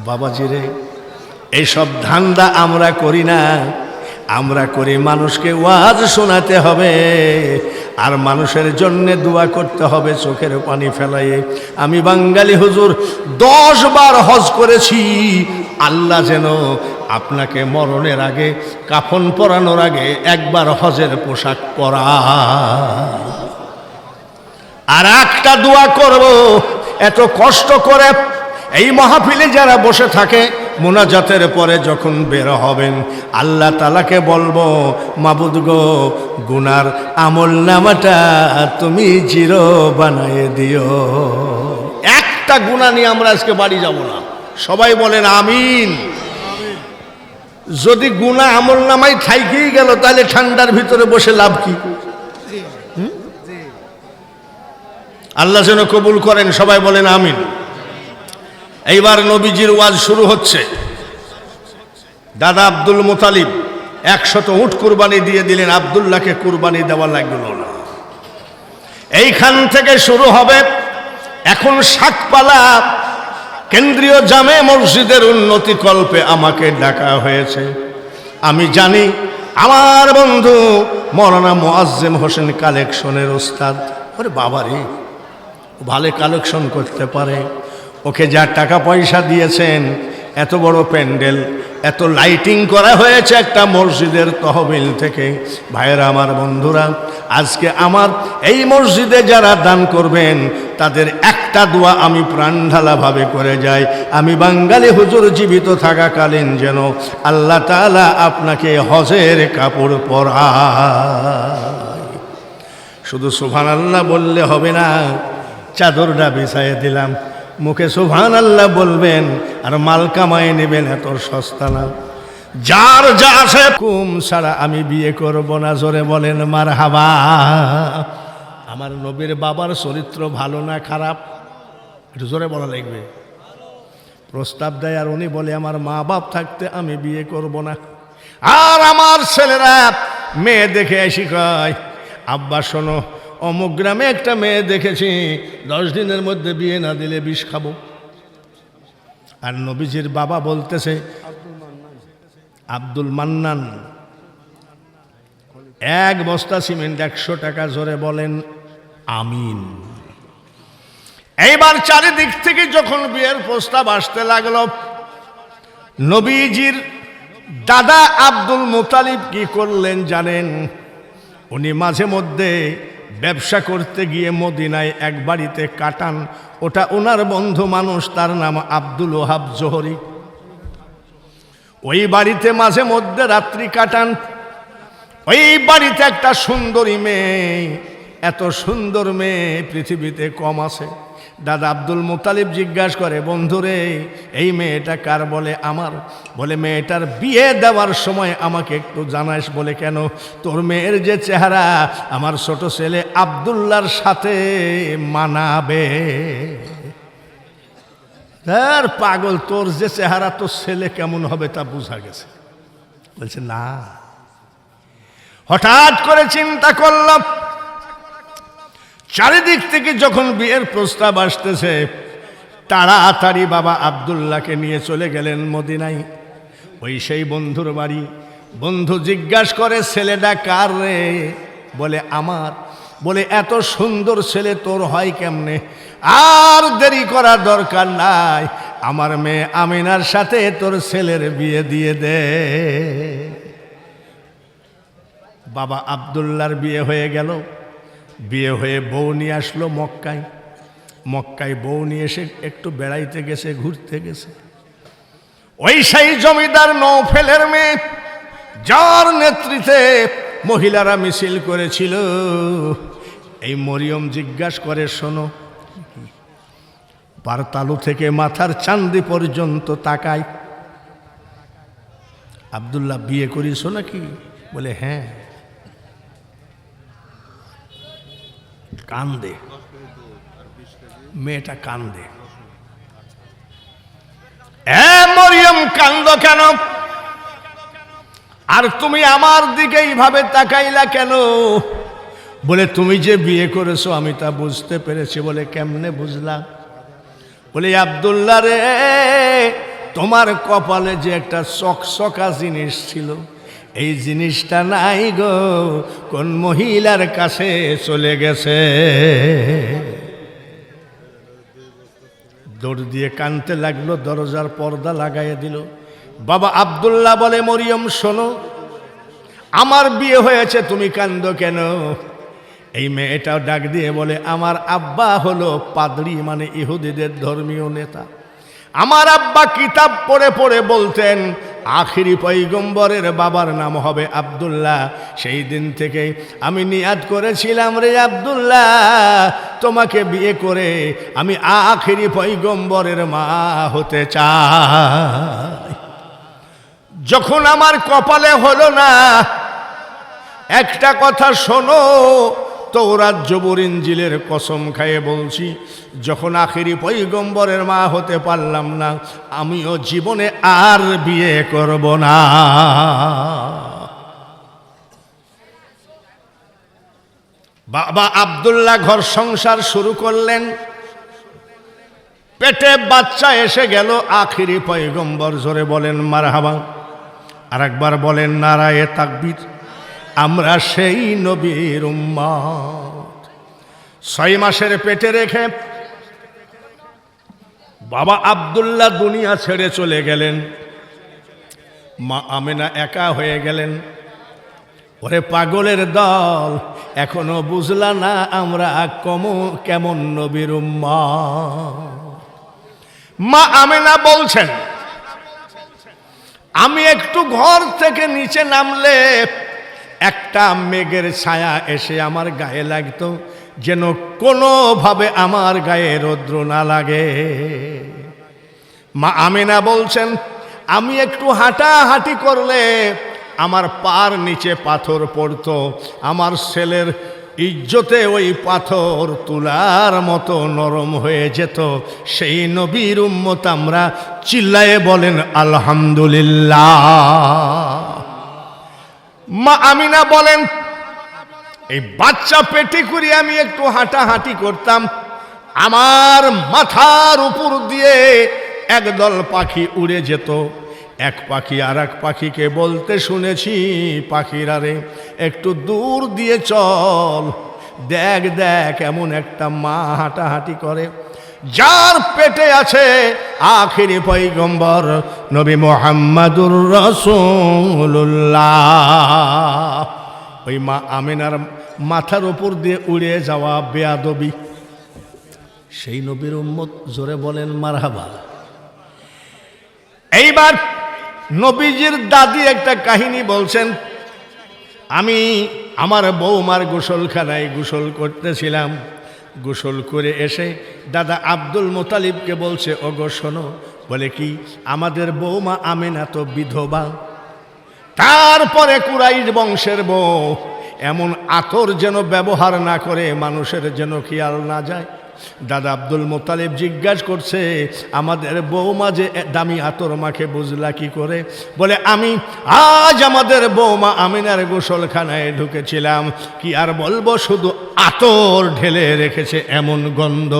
বাবাজিরে, এইসব ধান্দা আমরা করি না। আমরা করি মানুষকে ওয়াজ শোনাতে হবে, আর মানুষের জন্য দোয়া করতে হবে চোখের পানি ফেলাইয়ে। আমি বাঙালি হুজুর 10 বার হজ করেছি। আল্লাহ যেন আপনাকে মরণের আগে, কাফন পরানোর আগে একবার হজের পোশাক পরা। আর একটা দোয়া করব, এত কষ্ট করে এই মাহফিলে যারা বসে থাকে, মোনাজাতের পরে যখন বের হবেন, আল্লাহ তাআলাকে বলবো, মাবুদ গো, গুনার আমল নামাটা তুমি জিরো বানায়ে দিও। একটা গুনাহ নিয়ে আমরা আজকে বাড়ি যাব না। সবাই বলেন আমিন। যদি গুনাহ আমল নামায় থাইকেই গেল, তাহলে ঠান্ডার ভিতরে বসে লাভ কি? আল্লাহ যেন কবুল করেন। সবাই বলেন আমিন। এইবার নবীজির ওয়াজ শুরু হচ্ছে। দাদা আব্দুল মুতালিব 100 উট কুরবানি দিয়ে দিলেন, আব্দুল্লাহকে কুরবানি দেওয়া লাগলো না। এইখান থেকে শুরু হবে। এখন শাকপালা কেন্দ্রীয় জামে মসজিদের উন্নতি কল্পে আমাকে ডাকা হয়েছে। আমি জানি আমার বন্ধু মৌলানা মুআজ্জেম হোসেন কালেকশনের ওস্তাদ। ওরে বাবারে, ভালো কালেকশন করতে পারে। ওকে যা টাকা পয়সা দিয়েছেন, এত বড় প্যান্ডেল, এত লাইটিং করা হয়েছে একটা মসজিদের তহবিল থেকে। ভাইয়েরা আমার, বন্ধুরা, আজকে আমার এই মসজিদে যারা দান করবেন, তাদের একটা দোয়া আমি প্রাণঢালাভাবে করে যাই। আমি বাঙালি হুজুর জীবিত থাকাকালীন যেন আল্লাহ তাআলা আপনাকে হজের কাপড় পরায়। শুধু সুবহানাল্লাহ বললে হবে না, চাদরটা বিছাইয়ে দিলাম, মুখে সুবহানাল্লাহ বলবেন আর মাল কামাই নেবেন। এত সস্তা না। যার যা আছে কুম ছাড়া আমি বিয়ে করব না। জোরে বলেন মারহাবা। আমার নবীর বাবার চরিত্র ভালো না খারাপ? একটু জোরে বলা লাগবে। প্রস্তাব দেয় আর উনি বলে আমার মা বাপ থাকতে আমি বিয়ে করব না। আর আমার ছেলেরা মেয়ে দেখে এসে কয়, আব্বা শোনো, অমুক গ্রামে একটা মেয়ে দেখেছি, 10 দিনের মধ্যে বিয়ে না দিলে বিষ খাবো। আর নবীজির বাবা বলতেছে আব্দুল মান্নান, 1 বস্তা সিমেন্ট 100 টাকা, জোরে বলেন আমিন। এইবার চারিদিক থেকে যখন বিয়ের প্রস্তাব আসতে লাগলো, নবীজির দাদা আব্দুল মুতালিব কি করলেন জানেন? উনি মাঝে মধ্যে ব্যবসা করতে গিয়ে মদিনায় এক বাড়িতে কাটান, ওটা ওনার বন্ধু মানুষ, তার নাম আব্দুল ওহাব জোহরি। ওই বাড়িতে মাঝে মধ্যে রাত্রি কাটান। ওই বাড়িতে একটা সুন্দরী মেয়ে, এত সুন্দর মেয়ে পৃথিবীতে কম আছে। দাদা আব্দুল মুতালিব জিজ্ঞাসা করে, বন্ধুরে এই মেয়েটা কার? বলে আমার। বলে মেয়েটার বিয়ে দেওয়ার সময় আমাকে একটু জানাস। বলে কেন? তোর মেয়ের যে চেহারা আমার ছোট ছেলে আব্দুল্লাহর সাথে মানাবে। তার পাগল, তোর যে চেহারা তোর ছেলে কেমন হবে তা বোঝা গেছে। বলছে না। হঠাৎ করে চিন্তা করলাম, চারিদিক থেকে যখন বিয়ের প্রস্তাব আসতেছে, তাড়াতাড়ি বাবা আব্দুল্লাহকে নিয়ে চলে গেলেন মদিনায়, ওই সেই বন্ধুর বাড়ি। বন্ধু জিজ্ঞাসা করে, ছেলেটা কার রে? বলে আমার। বলে এত সুন্দর ছেলে তোর হয় কেমনে? আর দেরি করা দরকার নাই, আমার মেয়ে আমিনার সাথে তোর ছেলের বিয়ে দিয়ে দে। বাবা আব্দুল্লাহর বিয়ে হয়ে গেল। বিয়ে হয়ে বউ নিয়ে আসলো মক্কায়। মক্কায় বউ নিয়ে এসে একটু বেড়াইতে গেছে, ঘুরতে গেছে। ওই সেই জমিদার নৌফেলের মেয়ে, যার নেতৃত্বে মহিলারা মিছিল করেছিল, এই মরিয়ম জিজ্ঞাসা করে, শোনো, পারতালু থেকে মাথার চান্দি পর্যন্ত তাকায়, আব্দুল্লাহ বিয়ে করিস নাকি? বলে হ্যাঁ। কান্দে, মেয়েটা কান্দে। মরিয়ম কান্দ কেন? আর তুমি আমার দিকে এইভাবে তাকাইলা কেন? বলে তুমি যে বিয়ে করেছো আমি তা বুঝতে পেরেছি। বলে কেমনে বুঝলাম? বলে আব্দুল্লাহ রে, তোমার কপালে যে একটা চকচকা জিনিস ছিল, এই জিনিসটা নাই গো, কোন মহিলার কাছে চলে গেছে। দৌড় দিয়ে কানতে লাগলো, দরজার পর্দা লাগাইয়া দিল। বাবা আব্দুল্লাহ বলে, মরিয়ম শোনো, আমার বিয়ে হয়েছে, তুমি কান্দো কেন? এই মেয়েটাও ডাক দিয়ে বলে, আমার আব্বা হলো পাদ্রী, মানে ইহুদিদের ধর্মীয় নেতা। আমার আব্বা কিতাব পড়ে পড়ে বলতেন আখিরি পয়গম্বরের বাবার নাম হবে আব্দুল্লাহ। সেই দিন থেকে আমি নিয়াত করেছিলাম, রে আব্দুল্লাহ, তোমাকে বিয়ে করে আমি আখিরি পয়গম্বরের মা হতে চাই। যখন আমার কপালে হলো না, একটা কথা শোনো, তৌরাত জবুর ইনজিলের কসম খায়ে বলছি, যখন আখিরি পয়গম্বরের মা হতে পারলাম না, আমিও জীবনে আর বিয়ে করব না। বাবা আব্দুল্লাহ ঘর সংসার শুরু করলেন। পেটে বাচ্চা এসে গেল, আখিরি পয়গম্বর, জোরে বলেন মারহাবা। আর একবার বলেন নারায়ে তাকবীর। আমরা সেই নবীর উম্মত। 6 মাসের পেটে রেখে বাবা আব্দুল্লাহ দুনিয়া ছেড়ে চলে গেলেন। মা আমেনা একা হয়ে গেলেন। ওরে পাগলের দল, এখনো বুঝলা না আমরা কেমন নবীর উম্মত? মা আমেনা বলছেন, আমি একটু ঘর থেকে নিচে নামলে একটা মেঘের ছায়া এসে আমার গায়ে লাগতো, যেন কোনোভাবে আমার গায়ে রৌদ্র না লাগে। মা আমেনা বলছেন, আমি একটু হাঁটাহাঁটি করলে আমার পার নিচে পাথর পড়তো, আমার ছেলের ইজ্জতে ওই পাথর তুলার মতো নরম হয়ে যেত। সেই নবীর উম্মত আমরা, চিল্লায়ে বলেন আলহামদুলিল্লাহ। মা আমিনা বলেন, এই বাচ্চা পেটে করে আমি একটু হাঁটাহাঁটি করতাম, আমার মাথার উপর দিয়ে একদল পাখি উড়ে যেত। এক পাখি আর এক পাখিকে বলতে শুনেছি, পাখিরা রে একটু দূর দিয়ে চল, দেখ দেখ এমন একটা মা হাঁটাহাঁটি করে, যার পেটে আছে আখিরি পয়গম্বর নবী মুহাম্মাদুর রাসূলুল্লাহ। ওই মা আমিনার মাথার উপর দিয়ে উড়ে যাওয়া বেয়াদবি সেই নবীর উম্মত, জোরে বলেন মারহাবা। এইবার নবীজির দাদি একটা কাহিনী বলছেন, আমি আমার বৌমার গোসলখানায় গোসল করতেছিলাম, গোসল করে এসে দাদা আব্দুল মুতালিবকে বলছে, ওগো শোনো, বলে কি, আমাদের বৌমা আমিনা তো বিধবা, তারপরে কুরাইশ বংশের বউ, এমন আতর যেন ব্যবহার না করে মানুষের যেন খেয়াল না যায়। দাদা আব্দুল মুতালিব জিজ্ঞাসা করছে, আমাদের বৌমা যে দামি আতর মাখে বুঝলা কি করে? বলে আমি আজ আমাদের বৌমা আমিনার গোসলখানায় ঢুকেছিলাম, কি আর বলবো, শুধু আতর ঢেলে রেখেছে, এমন গন্ধ।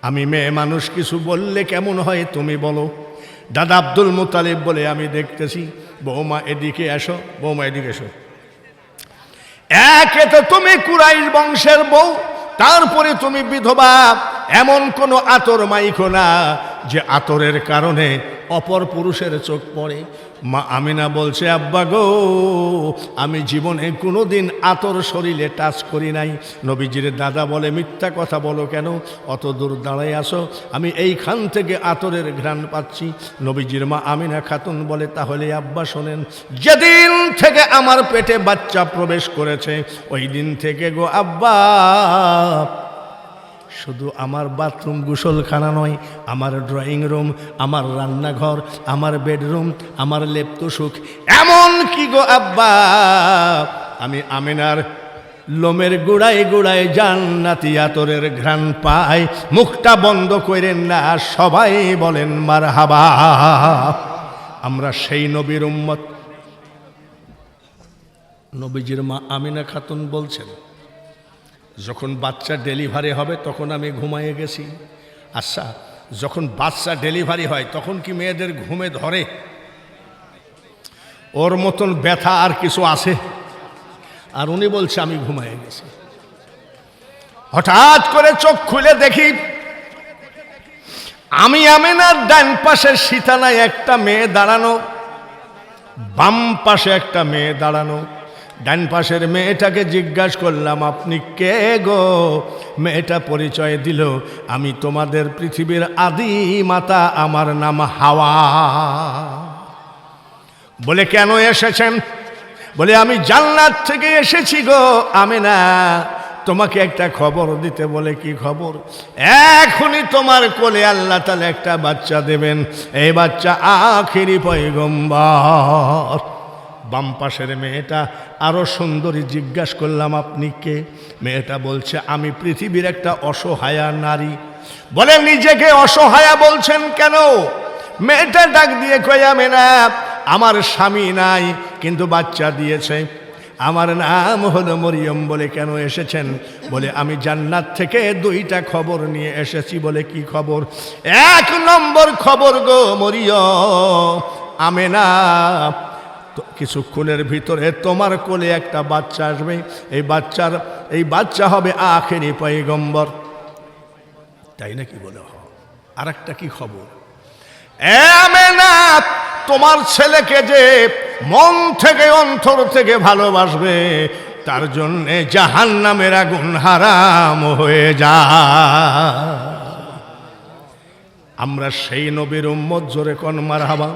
আমি মেয়ে মানুষ, কিছু বললে কেমন হয় তুমি বলো? দাদা আব্দুল মুতালিব বলে, আমি দেখতেছি। বৌমা এদিকে এসো, বৌমা এদিকে এসো। একে তো তুমি কুরাইশ বংশের বউ, তারপরে তুমি বিধবা, এমন কোনো আতর মাইখো না যে আতরের কারণে অপর পুরুষের চোখ পড়ে। মা আমিনা বলছে, আব্বা গো, আমি জীবনে কোনোদিন আতর শরীরে টাচ করি নাই। নবীজির দাদা বলে, মিথ্যা কথা বলো কেন, অত দূর দাঁড়ায় আসো, আমি এইখান থেকে আতরের ঘ্রাণ পাচ্ছি। নবীজির মা আমিনা খাতুন বলে, তাহলে আব্বা শোনেন, যেদিন থেকে আমার পেটে বাচ্চা প্রবেশ করেছে ওই দিন থেকে গো আব্বা, শুধু আমার বাথরুম গোসলখানা নয়, আমার ড্রয়িং রুম, আমার রান্নাঘর, আমার বেডরুম, আমার লেপ্তসুখ, এমন কি গো আব্বা, আমি আমিনার লোমের গোড়ায় গোড়ায় জান্নাতি আতরের ঘ্রাণ পাই। মুখটা বন্ধ করেন না, সবাই বলেন মারহাবা। আমরা সেই নবীর উম্মত। নবীজির মা আমিনা খাতুন বলছেন, যখন বাচ্চা ডেলিভারি হবে তখন আমি ঘুমাইয়ে গেছি। আচ্ছা, যখন বাচ্চা ডেলিভারি হয় তখন কি মেয়েদের ঘুমে ধরে? ওর মতন ব্যথা আর কিছু আছে? আর উনি বলছে আমি ঘুমাইয়ে গেছি। হঠাৎ করে চোখ খুলে দেখি, আমি আমিনার ডান পাশের সিতানায় একটা মেয়ে দাঁড়ানো, বাম পাশে একটা মেয়ে দাঁড়ানো। ডান পাশের মেয়েটাকে জিজ্ঞাসা করলাম, আপনি কে গো? মেয়েটা পরিচয় দিল, আমি তোমাদের পৃথিবীর আদি মাতা, আমার নাম হাওয়া। বলে কেন এসেছেন? বলে আমি জান্নাত থেকে এসেছি গো আমিনা, তোমাকে একটা খবর দিতে। বলে কি খবর? এখনই তোমার কোলে আল্লাহ তাআলা একটা বাচ্চা দেবেন, এই বাচ্চা আখিরি পয়গম্বর। বাম পাশের মেয়েটা আরো সুন্দরী, জিজ্ঞাসা করলাম আপনি কে? মেয়েটা বলছে আমি পৃথিবীর একটা অসহায়া নারী। বলে নিজেকে অসহায়া বলছেন কেন? মেয়েটা ডাক দিয়ে কয়, আমিনা, আমার স্বামী নাই কিন্তু বাচ্চা দিয়েছে, আমার নাম হলো মরিয়ম। বলে কেন এসেছেন? বলে আমি জান্নাত থেকে দুইটা খবর নিয়ে এসেছি। বলে কি খবর? এক নম্বর খবর গো মরিয়ম, আমিনা, কিছুক্ষণের ভিতরে তোমার কোলে একটা বাচ্চা আসবে, এই বাচ্চা হবে আখেরি পয়গম্বর। তাই নাকি? বলে আর একটা কি খবর? আমিনা, তোমার ছেলেকে যে মন থেকে অন্তর থেকে ভালোবাসবে, তার জন্যে জাহান্নামের আগুন হারাম হয়ে যায়। আমরা সেই নবীর উম্মত, জোরে কোন মারহাবা।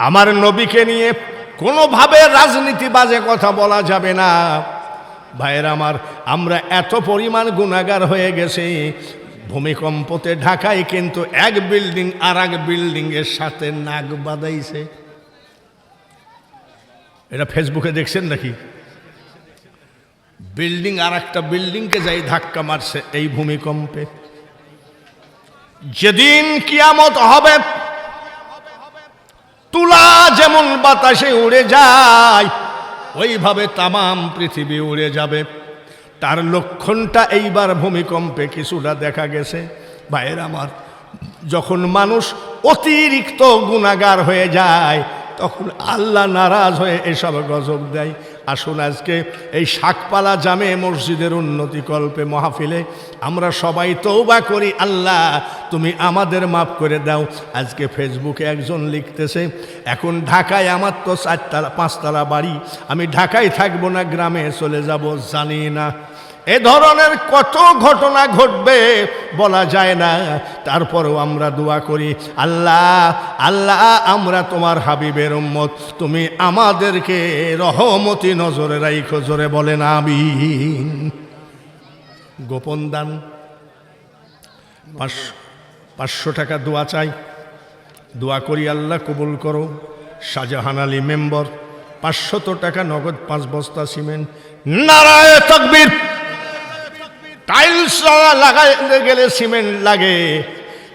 আমার নবীকে নিয়ে কোনোভাবে রাজনীতি বাজে কথা বলা যাবে না। ভাইয়ের আমার, আমরা এত পরিমাণ গুনাহগার হয়ে গেছি, ভূমিকম্পতে ঢাকায় কিন্তু এক বিল্ডিং আর এক বিল্ডিং এর সাথে নাক বাঁধাইছে। এটা ফেসবুকে দেখছেন নাকি? বিল্ডিং আর একটা বিল্ডিংকে যাই ধাক্কা মারছে এই ভূমিকম্পে। যেদিন কিয়ামত হবে, তুলা যেমন বাতাসে উড়ে যায়, ওইভাবে তামাম পৃথিবী উড়ে যাবে। তার লক্ষণটা এইবার ভূমিকম্পে কিছুটা দেখা গেছে। ভাইয়ের আমার, যখন মানুষ অতিরিক্ত গুনাহগার হয়ে যায় তখন আল্লাহ নারাজ হয়ে এসব গজব দেয়। আসুন আজকে এই শাকপালা জামে মসজিদের উন্নতি কল্পে মাহফিলে আমরা সবাই তওবা করি, আল্লাহ তুমি আমাদের মাফ করে দাও। আজকে ফেসবুকে একজন লিখতেছে, এখন ঢাকায় আমার তো 4তলা 5তলা বাড়ি, আমি ঢাকায় থাকবো না, গ্রামে চলে যাব। জানি না এ ধরনের কত ঘটনা ঘটবে বলা যায় না। তারপরেও আমরা দোয়া করি, আল্লাহ আল্লাহ আমরা তোমার হাবিবের উম্মত, তুমি আমাদেরকে রহমতি নজরে রাখো। জোরে বলেন আমিন। গোপন দান 500 টাকা দোয়া চাই, দোয়া করি আল্লাহ কবুল করো। শাহজাহান আলী মেম্বার 500 টাকা নগদ, 5 বস্তা সিমেন্ট। নারায়ে তাকবীর। টাইলস লাগাতে গেলে সিমেন্ট লাগে,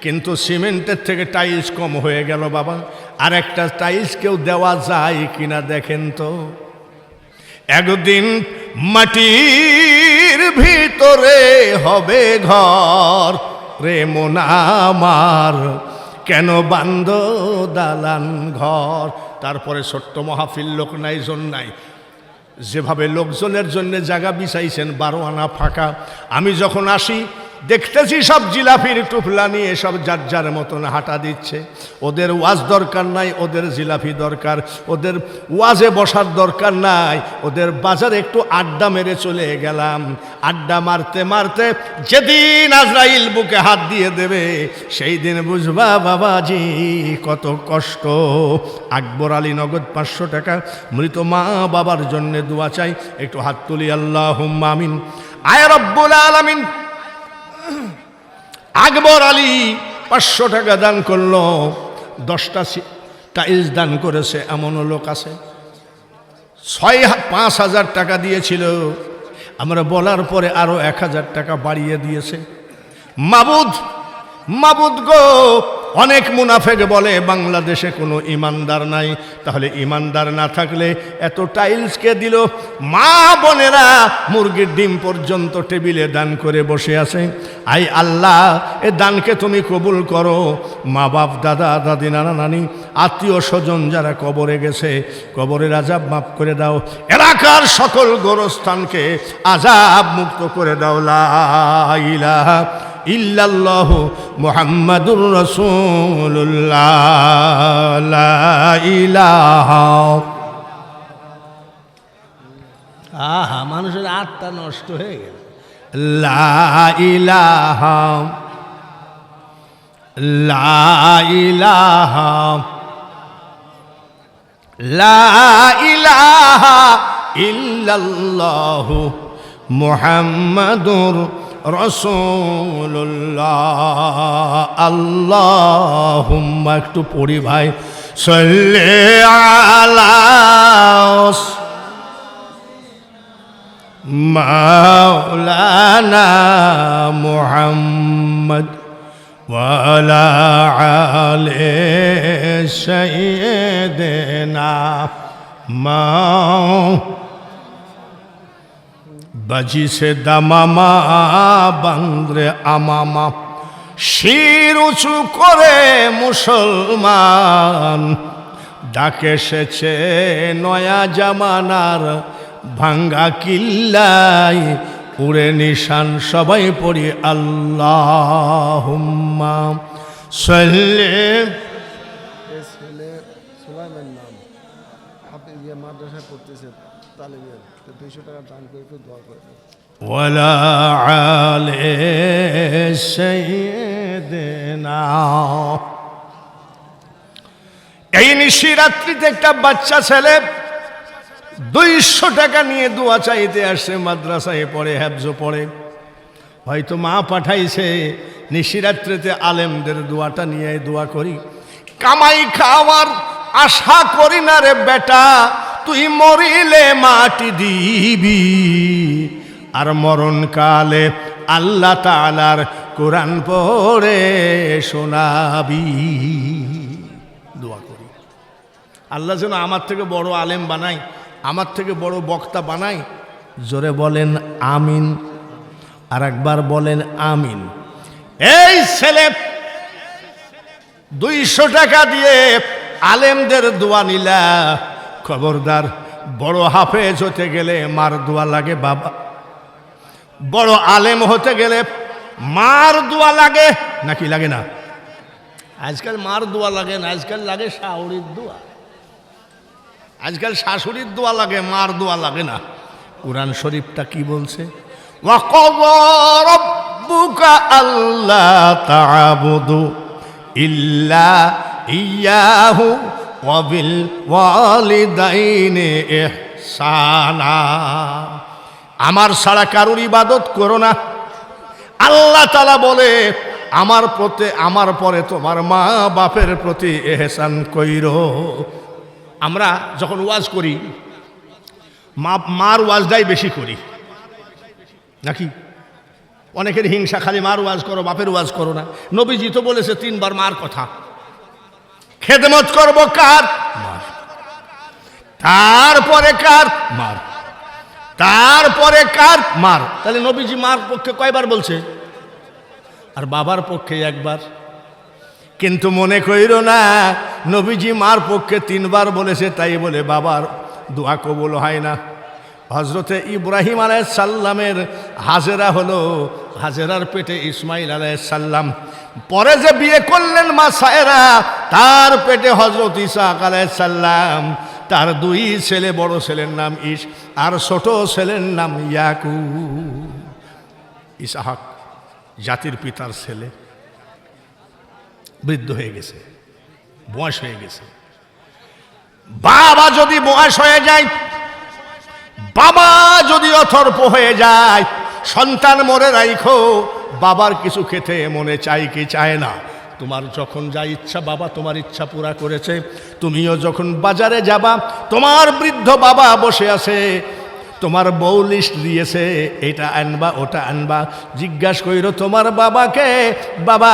কিন্তু সিমেন্টের থেকে টাইলস কম হয়ে গেল বাবা। আর একটা টাইলস কেউ দেওয়া যায় কিনা দেখেন তো। একদিন মাটির ভিতরে হবে ঘর রে মন আমার, কেন বান্ধ দালান ঘর। তারপরে ছোট্ট মাহফিল, লোক নাই জন নাই, যেভাবে লোকজনের জন্য জায়গা বিছাইছেন 12 আনা ফাঁকা। আমি যখন আসি দেখতেছি সব জিলাপির টুপলা নিয়ে সব যার যার মতন হাঁটা দিচ্ছে। ওদের ওয়াজ দরকার নাই, ওদের জিলাপি দরকার, ওদের ওয়াজে বসার দরকার নাই, ওদের বাজারে একটু আড্ডা মেরে চলে গেলাম। আড্ডা মারতে মারতে যেদিন আজরাইল বুকে হাত দিয়ে দেবে সেই দিন বুঝবা বাবাজি কত কষ্ট। আকবর আলী নগদ 500 টাকা, মৃত মা বাবার জন্য দোয়া চাই। একটু হাত তুলি, আল্লাহুম্মা আমিন। আয় রব্বুল আলামিন। আকবর আলী 500 টাকা দান করলো, 10টা টাইলস দান করেছে। এমনও লোক আছে 5,000 টাকা দিয়েছিল, আমরা বলার পরে আরো 1,000 টাকা বাড়িয়ে দিয়েছে। মাবুদ মাবুদ গো, অনেক মুনাফেক বলে বাংলাদেশে কোনো ইমানদার নাই। তাহলে ইমানদার না থাকলে এত টাইলসকে দিল? মা বোনেরা মুরগির ডিম পর্যন্ত টেবিলে দান করে বসে আছে। আই আল্লাহ, এ দানকে তুমি কবুল করো। মা বাপ, দাদা দাদি, নানা নানি, আত্মীয় স্বজন যারা কবরে গেছে, কবরের আযাব মাফ করে দাও। এলাকার সকল গোরস্থানকে আযাব মুক্ত করে দাও। লা ইলাহা ইল্লাল্লাহু মুহাম্মাদুর রাসূলুল্লাহ। লা ইলাহা। আহা, মানুষের আত্মা নষ্ট হয়ে গেল। লা ইলাহা লা ইলাহা লা ইলাহা ইল্লাল্লাহু মুহাম্মাদুর রাসূলুল্লাহ। আল্লাহুম্মা, একটু পড়ি ভাই, সাল্লি আলা মাওলানা মুহাম্মদ ওয়া আলা আলি সাইয়্যিদিনা বাজি সে দামামা বান্দ্রে আমামা। শির উঁচু করে মুসলমান ডাকে এসেছে নয়া জামানার ভাঙ্গা কিল্লাই উড়ে নিশান। সবাই পড়ি আল্লাহুম্মা সাল্লি। সুলাইমান নাম আপনি মাদ্রাসায় পড়তেছে, তালিমের 200 টাকা দান করে একটু দোয়া করে ওয়ালা আলি সাইয়্যিদিনা। এই নিশিরাত্রিতে একটা বাচ্চা ছেলে 200 টাকা নিয়ে দোয়া চাইতে আসছে। মাদ্রাসায় পড়ে, হেফজো পড়ে, হয়তো মা পাঠাইছে। নিশিরাত্রিতে আলেমদের দোয়াটা নিয়ে দোয়া করি। কামাই খাওয়ার আশা করি না রে বেটা, তুই মরিলে মাটি দিবি, আর মরণকালে আল্লাহ তাআলার কোরআন পড়ে শোনাবি। দোয়া করি আল্লাহ যেন আমার থেকে বড় আলেম বানাই, আমার থেকে বড় বক্তা বানাই। জোরে বলেন আমিন। আর একবার বলেন আমিন। এই ছেলে 200 টাকা দিয়ে আলেমদের দোয়া নিলা, খবরদার বড় হাফেজ হতে গেলে মার দোয়া লাগে বাবা, বড় আলেম হতে গেলে মার দোয়া লাগে নাকি লাগে না? আজকাল মার দোয়া লাগে না, আজকাল লাগে শাশুড়ির দোয়া। আজকাল শাশুড়ির দোয়া লাগে, মার দোয়া লাগে না। কুরআন শরীফটা কি বলছে? ওয়াকাযা রাব্বুকা আল্লা তা'বুদু ইল্লা ইয়াহু ওয়া বিল ওয়ালিদাইনি ইহসানা। আমার ছাড়া কারোর ইবাদত করো না। আল্লাহ তাআলা বলে আমার পরে তোমার মা বাপের প্রতি ইহসান কইরো। আমরা যখন ওয়াজ করি মার ওয়াজটাই বেশি করি নাকি? অনেকের হিংসা, খালি মার ওয়াজ করো, বাপের ওয়াজ করো না। নবীজি তো বলেছে 3 বার মার কথা। খেদমত করব কার? মার। তারপরে কার? মার। তারপরে কার? মার। তাহলে নবীজি মার পক্ষে কয়বার বলছে? আর বাবার পক্ষে একবার। কিন্তু মনে কইরো না নবীজি মার পক্ষে 3 বার বলেছে তাই বলে বাবার দোয়া কবুল হয় না। হজরতে ইব্রাহিম আলাইহিস সালামের হাজেরা হলো, হাজেরার পেটে ইসমাইল আলাইহিস সালাম, পরে যে বিয়ে করলেন মা সায়রা, তার পেটে হজরত ইসহাক আলাইহিস সালাম। তার 2 ছেলে, বড় ছেলের নাম ইস আর ছোট ছেলের নাম ইয়াকুব। ইসহাক জাতির পিতার ছেলে, বৃদ্ধ হয়ে গেছে, বয়স হয়ে গেছে। বাবা যদি বয়স হয়ে যায়, বাবা যদি অথর্প হয়ে যায়, সন্তান মরে রাইখো, বাবার কিছু খেতে মনে চাই কি চায় না? তোমার যখন যা ইচ্ছা বাবা তোমার ইচ্ছা পুরা করেছে, তুমিও যখন বাজারে যাবা, তোমার বৃদ্ধ বাবা বসে আছে, তোমার বউ লিস্ট দিয়েছে, এটা আনবা ওটা আনবা, জিজ্ঞাসা কইরো তোমার বাবাকে, বাবা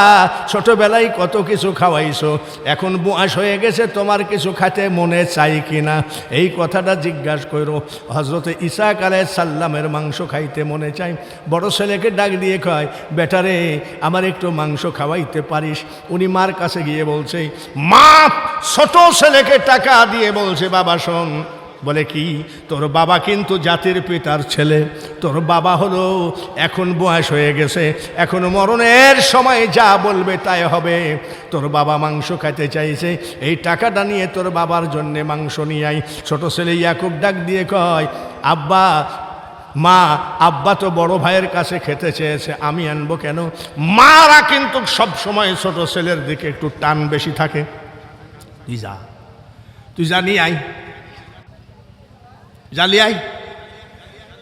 ছোটবেলায় কত কিছু খাওয়াইছো, এখন বয়স হয়ে গেছে তোমার কিছু খাতে মনে চাই কিনা, এই কথাটা জিজ্ঞাসা কইরো। হজরতে ইসহাক আলাইহিস সালামের মাংস খাইতে মনে চাই, বড় ছেলেকে ডাক দিয়ে কয়, বেটারে আমার একটু মাংস খাওয়াইতে পারিস? উনি মার কাছে গিয়ে বলছে, মা ছোট ছেলেকে টাকা দিয়ে বলছে, বাবা শোন, বলে কি, তোর বাবা কিন্তু জাতির পিতার ছেলে, তোর বাবা হলো এখন বয়স হয়ে গেছে, এখন মরণের সময় যা বলবে তাই হবে। তোর বাবা মাংস খাইতে চাইছে, এই টাকাটা নিয়ে তোর বাবার জন্যে মাংস নিয়ে আই। ছোট ছেলে ইয়াকুব ডাক দিয়ে কয়, আব্বা, মা, আব্বা তো বড় ভাইয়ের কাছে খেতে চেয়েছে, আমি আনবো কেন? মারা কিন্তু সব সময় ছোট ছেলের দিকে একটু টান বেশি থাকে। তুই যা নিয়ে আই, জালিয়াই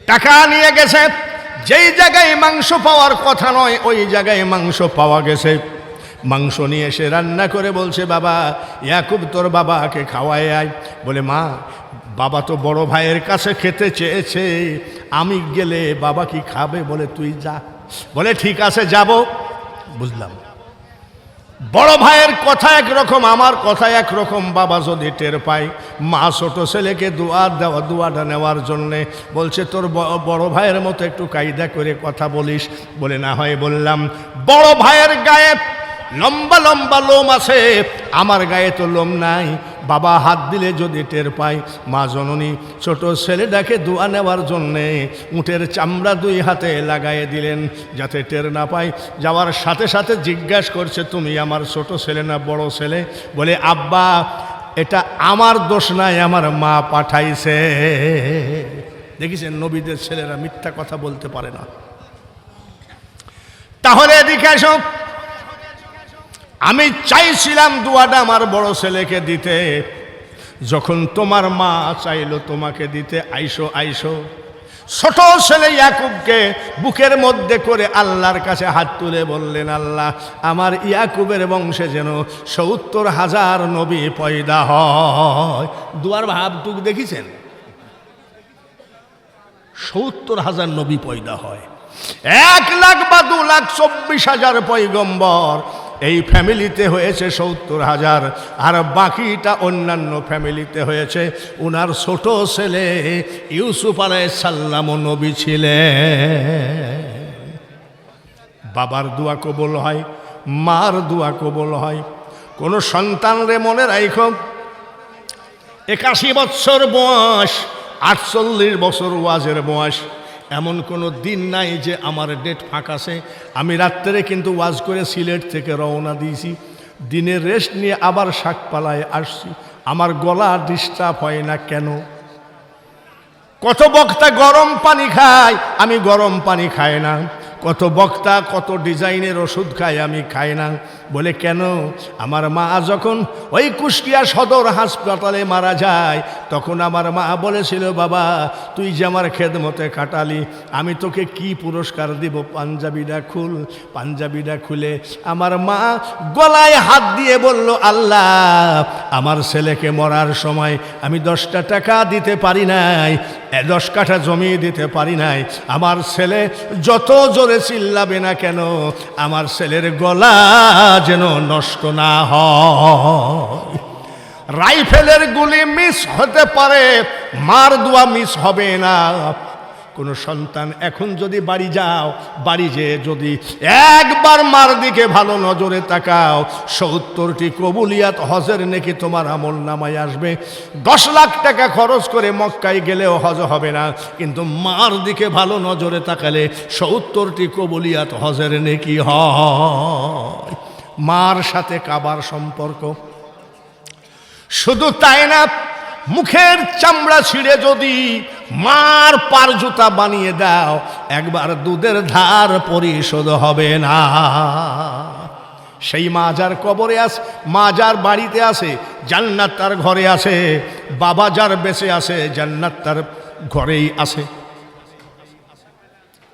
টাকা নিয়ে গেছে, যেই জায়গায় মাংস পাওয়ার কথা নয় ওই জায়গায় মাংস পাওয়া গেছে। মাংস নিয়ে এসে রান্না করে বলছে, বাবা ইয়াকুব তোর বাবাকে খাওয়ায় আয়। বলে, মা বাবা তো বড় ভাইয়ের কাছে খেতে চেয়েছে, আমি গেলে বাবা কি খাবে? বলে, তুই যা। বলে, ঠিক আছে যাব। বুঝলাম, বড় ভাইয়ের কথা একরকম, আমার কথা একরকম। বাবা যদি টের পায়, মা ছোট ছেলেকে দুয়াটা নেওয়ার জন্যে বলছে, তোর বড় ভাইয়ের মতো একটু কায়দা করে কথা বলিস। বলে, না হয় বললাম। বড় ভাইয়ের গায়ে লম্বা লম্বা লোম আছে, আমার গায়ে তো লোম নাই। বাবা হাত দিলে যদি টের পায়, মা জননী ছোট ছেলেটাকে দোয়া নেওয়ার জন্যে উটের চামড়া 2 হাতে লাগাইয়ে দিলেন যাতে টের না পায়। যাওয়ার সাথে সাথে জিজ্ঞাসা করছে, তুমি আমার ছোট ছেলে না বড় ছেলে? বলে, আব্বা এটা আমার দোষ নাই, আমার মা পাঠাইছে। দেখেছেন নবীদের ছেলেরা মিথ্যা কথা বলতে পারে না। তাহলে এদিকে এসো, আমি চাইছিলাম দোয়াটা আমার বড় ছেলেকে দিতে, যখন তোমার মা চাইলো তোমাকে দিতে, আইসো। ছোট ছেলে ইয়াকুবকে বুকের মধ্যে করে আল্লাহর কাছে হাত তুলে বললেন, আল্লাহ আমার ইয়াকুবের বংশে যেন 70,000 নবী পয়দা হয়। দুয়ার ভাবটুক দেখেছেন? 70,000 নবী পয়দা হয়। 1 লাখ বা 2,24,000 পয়গম্বর এই ফ্যামিলিতে হয়েছে 70,000, আর বাকিটা অন্যান্য ফ্যামিলিতে হয়েছে। উনার ছোট ছেলে ইউসুফ আলাইহিস সালামও নবী ছিলেন। বাবার দোয়া কবুল হয়, মার দোয়া কবুল হয়। কোনো সন্তান রে মনে রাখো, 81 বছর বয়স, 48 বছর ওয়াজের বয়স, এমন কোনো দিন নাই যে আমার ডেট ফাঁকাছে। আমি রাত্রে কিন্তু ওয়াজ করে সিলেট থেকে রওনা দিয়েছি, দিনে রেস্ট নিয়ে আবার শাকপালায় আসছি। আমার গলা ডিস্টার্ব হয় না কেন? কত বক্তা গরম পানি খায়, আমি গরম পানি খাই না। কত বক্তা কত ডিজাইনের ওষুধ খায়, আমি খাই না। বলে কেন? আমার মা যখন ওই কুষ্টিয়া সদর হাসপাতালে মারা যায়, তখন আমার মা বলেছিল, বাবা তুই যে আমার খেদমতে কাটালি, আমি তোকে কি পুরস্কার দিব? পাঞ্জাবিটা খুল। পাঞ্জাবিটা খুলে আমার মা গলায় হাত দিয়ে বলল, আল্লাহ, আমার ছেলেকে মরার সময় আমি 10টা টাকা দিতে পারি নাই, 10 কাঠা জমি দিতে পারি নাই। আমার ছেলে যত জোরে চিল্লাবে না কেন, আমার ছেলের গলা যেন নষ্ট না হয়। রাইফেলের গুলি মিস হতে পারে, মার দোয়া মিস হবে না। কোন সন্তান এখন যদি বাড়ি যাও, বাড়ি যেয়ে যদি একবার মার দিকে ভালো নজরে তাকাও, 70টি কবুলিয়াত হজের নেকি তোমার আমল নামায় আসবে। 10 লাখ টাকা খরচ করে মক্কায় গেলেও হজ হবে না, কিন্তু মার দিকে ভালো নজরে তাকালে 70টি কবুলিয়াত হজের নেকি হয়। মার সাথে কাবার সম্পর্ক। শুধু তাই না, মুখের চামড়া ছিঁড়ে যদি মার পার জুতা বানিয়ে দাও, একবার দুধের ধার পরিশোধ হবে না। সেই মা যার কবরে আছে, মা যার বাড়িতে আছে, জান্নাত তার ঘরে আছে। বাবা যার বেঁচে আছে, জান্নাত তার ঘরেই আছে।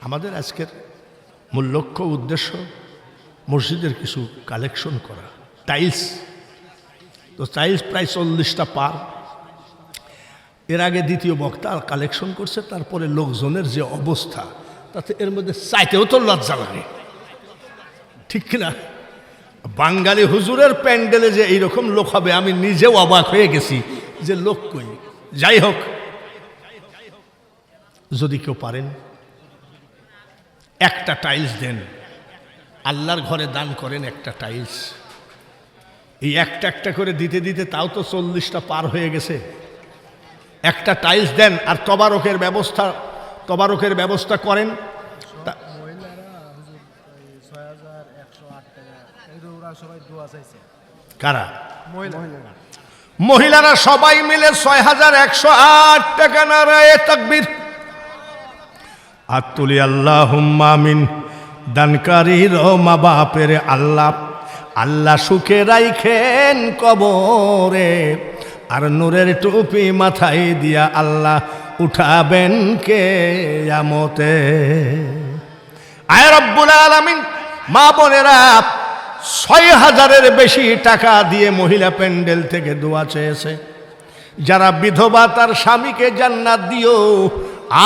আমাদের আজকের মূল লক্ষ্য উদ্দেশ্য মসজিদের কিছু কালেকশন করা। টাইলস তো টাইলস প্রায় 40টা পার। এর আগে দ্বিতীয় বক্তা কালেকশন করছে, তারপরে লোকজনের যে অবস্থা, তাতে এর মধ্যে চাইতেও তো লজ্জা লাগে, ঠিক কিনা? বাঙালি হুজুরের প্যান্ডেলে যে এইরকম লোক হবে, আমি নিজেও অবাক হয়ে গেছি যে লোক কই। যাই হোক, যদি কেউ পারেন একটা টাইলস দেন, আল্লাহর ঘরে দান করেন একটা টাইলস। এই একটা একটা করে দিতে দিতে তাও তো 40টা পার হয়ে গেছে। একটা টাইলস দেন, আর তবারকের ব্যবস্থা করেন। কারা? মহিলারা সবাই মিলে 6108 টাকা। নারায়ে তাকবীর। হাত তুলি আল্লাহুম্মা আমিন। দানকারীর মা বাপের আল্লাহ, আল্লাহ সুখে রাইখেন কবরে, আর নূরের টুপি মাথায় দিয়া আল্লাহ উঠাবেন কিয়ামতে। আয় রব্বুল আলামিন। মা বোনেরা 6000-এর বেশি টাকা দিয়ে মহিলা প্যান্ডেল থেকে দোয়া চেয়েছে। যারা বিধবা তার স্বামীকে জান্নাত দিও,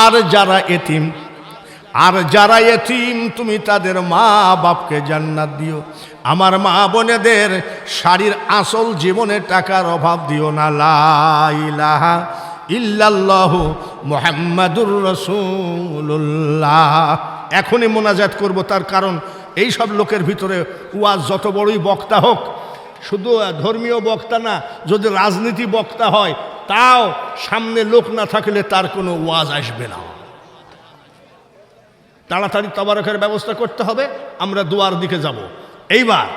আর যারা এতিম তুমি তাদের মা বাপকে জান্নাত দিও। আমার মা বোনেদের শাড়ির আসল জীবনে টাকার অভাব দিও না। লা ইলাহা ইল্লাল্লাহু মুহাম্মাদুর রাসূলুল্লাহ। এখনই মোনাজাত করব, তার কারণ এই সব লোকের ভিতরে ওয়াজ যত বড়ই বক্তা হোক, শুধু ধর্মীয় বক্তা না, যদি রাজনীতি বক্তা হয়, তাও সামনে লোক না থাকলে তার কোনো ওয়াজ আসবে না। তাড়াতাড়ি তবারকের ব্যবস্থা করতে হবে, আমরা দুয়ার দিকে যাব। এইবার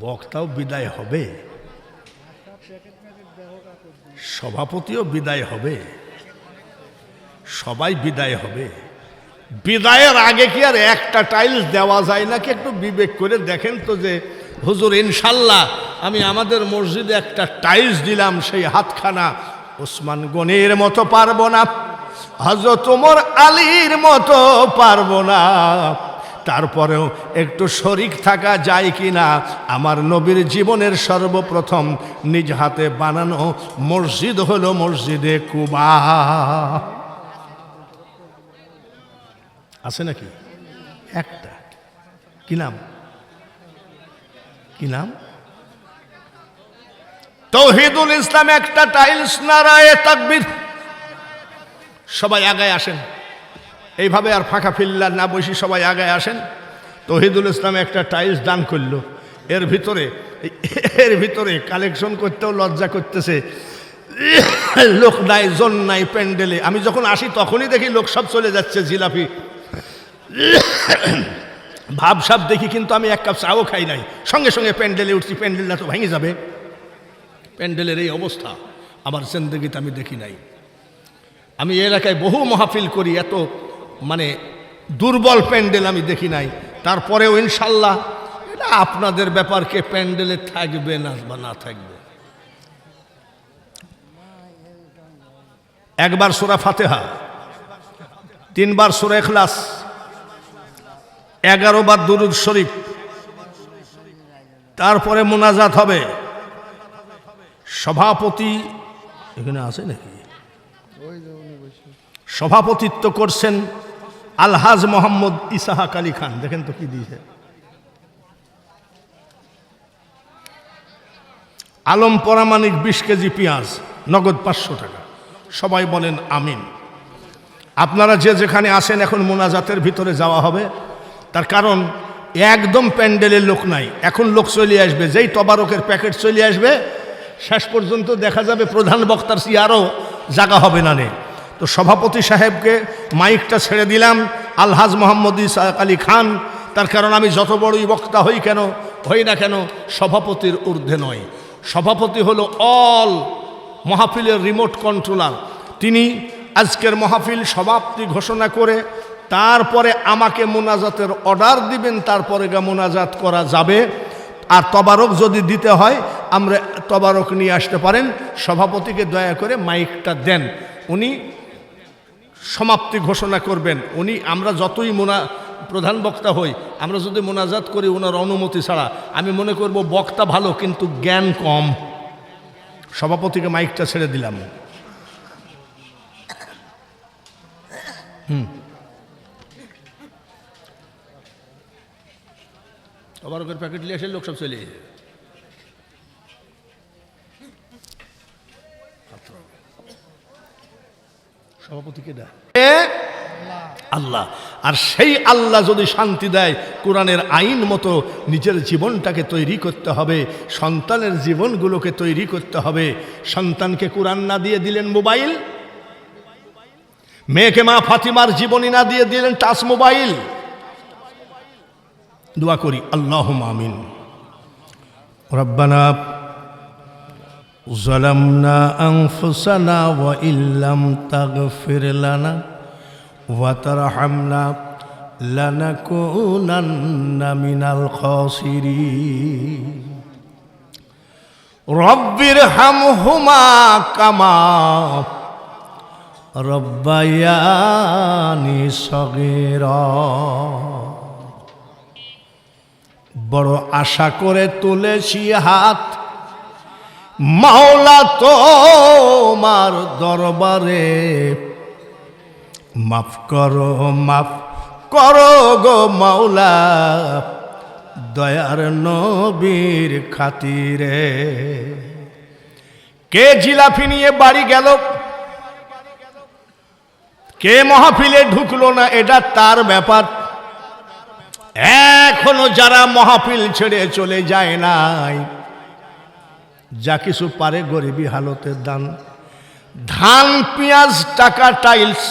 বক্তাও বিদায় হবে, সভাপতিও বিদায় হবে, সবাই বিদায় হবে। বিদায়ের আগে কি আর একটা টাইলস দেওয়া যায় নাকি? একটু বিবেক করে দেখেন তো, যে হুজুর ইনশাল্লাহ আমি আমাদের মসজিদে একটা টাইলস দিলাম, সেই হাতখানা ওসমান গনির মতো পারবো না, হযরত ওমর আলীর মতো পারবো না, তারপরেও একটু শরিক থাকা যায় কি না? আমার নবীর জীবনের সর্বপ্রথম নিজ হাতে বানানো মসজিদ হলো মসজিদে কুবা। আছে নাকি? একটা। কি নাম? কি নাম? তৌহিদুল ইসলাম একটা টাইলস। নারায়ে তাকবীর। সবাই আগায় আসেন। এইভাবে আর ফাঁকা ফিল্লা না বসি সবাই আগায় আসেন। তৌহিদুল ইসলাম একটা টাইলস দান করলো, এর ভিতরে কালেকশন করতেও লজ্জা করতেছে, লোক নাই, জন নাই প্যান্ডেলে। আমি যখন আসি তখনই দেখি লোক সব চলে যাচ্ছে, জিলাপি ভাবসাব দেখি, কিন্তু আমি এক কাপ চাও খাই নাই, সঙ্গে সঙ্গে প্যান্ডেলে উঠছি। প্যান্ডেলটা তো ভেঙে যাবে, প্যান্ডেলের এই অবস্থা আমার জিন্দেগিতে আমি দেখি নাই। আমি এলাকায় বহু মাহফিল করি, এত মানে দুর্বল প্যান্ডেল আমি দেখি নাই। তারপরেও ইনশাল্লাহ এটা আপনাদের ব্যাপারকে প্যান্ডেলে থাকবে না বা না থাকবে। একবার সূরা ফাতিহা, 3 বার সূরা ইখলাস, 11 বার দুরূদ শরীফ, তারপরে মুনাজাত হবে। সভাপতি এখানে আছে নাকি? সভাপতিত্ব করছেন আলহাজ মোহাম্মদ ইসাহাক আলী খান। দেখেন তো কি দিয়েছে, আলম পরামানিক 20 কেজি পেঁয়াজ, নগদ 500 টাকা। সবাই বলেন আমিন। আপনারা যে যেখানে আসেন, এখন মোনাজাতের ভিতরে যাওয়া হবে। তার কারণ একদম প্যান্ডেলের লোক নাই, এখন লোক চলে আসবে। যেই তবারকের প্যাকেট চলে আসবে, শেষ পর্যন্ত দেখা যাবে প্রধান বক্তার চেয়ারও জায়গা হবে না নে। তো সভাপতি সাহেবকে মাইকটা ছেড়ে দিলাম, আলহাজ মোহাম্মদ ইসাহাক আলী খান। তার কারণ আমি যত বড়ই বক্তা হই না কেন সভাপতির ঊর্ধ্বে নয়। সভাপতি হলো অল মাহফিলের রিমোট কন্ট্রোলার। তিনি আজকের মাহফিল সমাপ্তি ঘোষণা করে তারপরে আমাকে মোনাজাতের অর্ডার দিবেন, তারপরে মোনাজাত করা যাবে। আর তবারক যদি দিতে হয়, আমরা তবারক নিয়ে আসতে পারেন। সভাপতিকে দয়া করে মাইকটা দেন, উনি সমাপ্তি ঘোষণা করবেন। আমরা যতই প্রধান বক্তা হই, আমরা যদি মোনাজাত করি ওনার অনুমতি ছাড়া, আমি মনে করব বক্তা ভালো কিন্তু জ্ঞান কম। সভাপতিকে মাইকটা ছেড়ে দিলাম। তবারকের প্যাকেট নিয়ে এসে লোক সব চলে যায়। সভাপতিকে দেয় আল্লাহ। আর সেই আল্লাহ যদি শান্তি দেয়, কোরআনের আইন মতো নিজের জীবনটাকে তৈরি করতে হবে, সন্তানের জীবনগুলোকে তৈরি করতে হবে। সন্তানকে কোরআন না দিয়ে দিলেন মোবাইল, মেয়েকে মা ফাতিমার জীবনী না দিয়ে দিলেন টাচ মোবাইল। দোয়া করি, আল্লাহুম্মা আমিন। রব্বানা যালামনা আনফুসানা ওয়া ইল্লাম তাগফির লানা ওয়া তারহামনা লানাকুনান্না মিনাল খাসিরিন। রব্বিরহামহুমা কামা রব্বায়ানি সগীরা। বড় আশা করে তুলেছি হাত মাওলা তোমার দরবারে, মাফ করো গো মাওলা দয়ার নবীর খাতিরে। কে জিলাপি নিয়ে বাড়ি গেল, কে মাহফিলে ঢুকলো না, এটা তার ব্যাপার। এখনো যারা মাহফিল ছেড়ে চলে যায় নাই, যা কিছু পারে গরিবী হালতে দান, ধান, পেঁয়াজ, টাকা, টাইলস,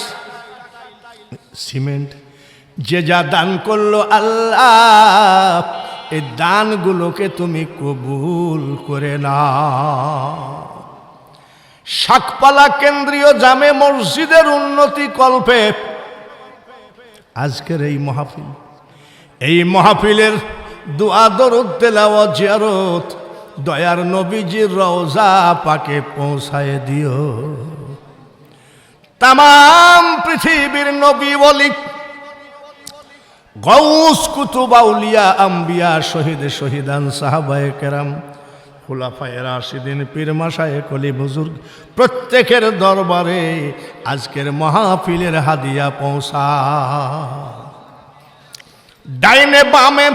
সিমেন্ট, যে যা দান করলো আল্লাহ এই দানগুলোকে তুমি কবুল করে নাও। শাকপালা কেন্দ্রীয় জামে মসজিদের উন্নতি কল্পে আজকের এই মাহফিলের দুআ দরুদ তেলাওয়াত জিয়ারত দয়ার নবীজির রওজা পাকে পৌঁছায় দিও। তামাম পৃথিবীর নবী ওলি, গৌস, কুতুব, আউলিয়া, আম্বিয়া, শহীদান, সাহাবায়ে কেরাম, খুলাফায়ে রাশিদিন, পীর মাশায়েখ, ওলি বুজুর্গ, প্রত্যেকের দরবারে আজকের মাহফিলের হাদিয়া পৌঁছা। ডাইনে বামে,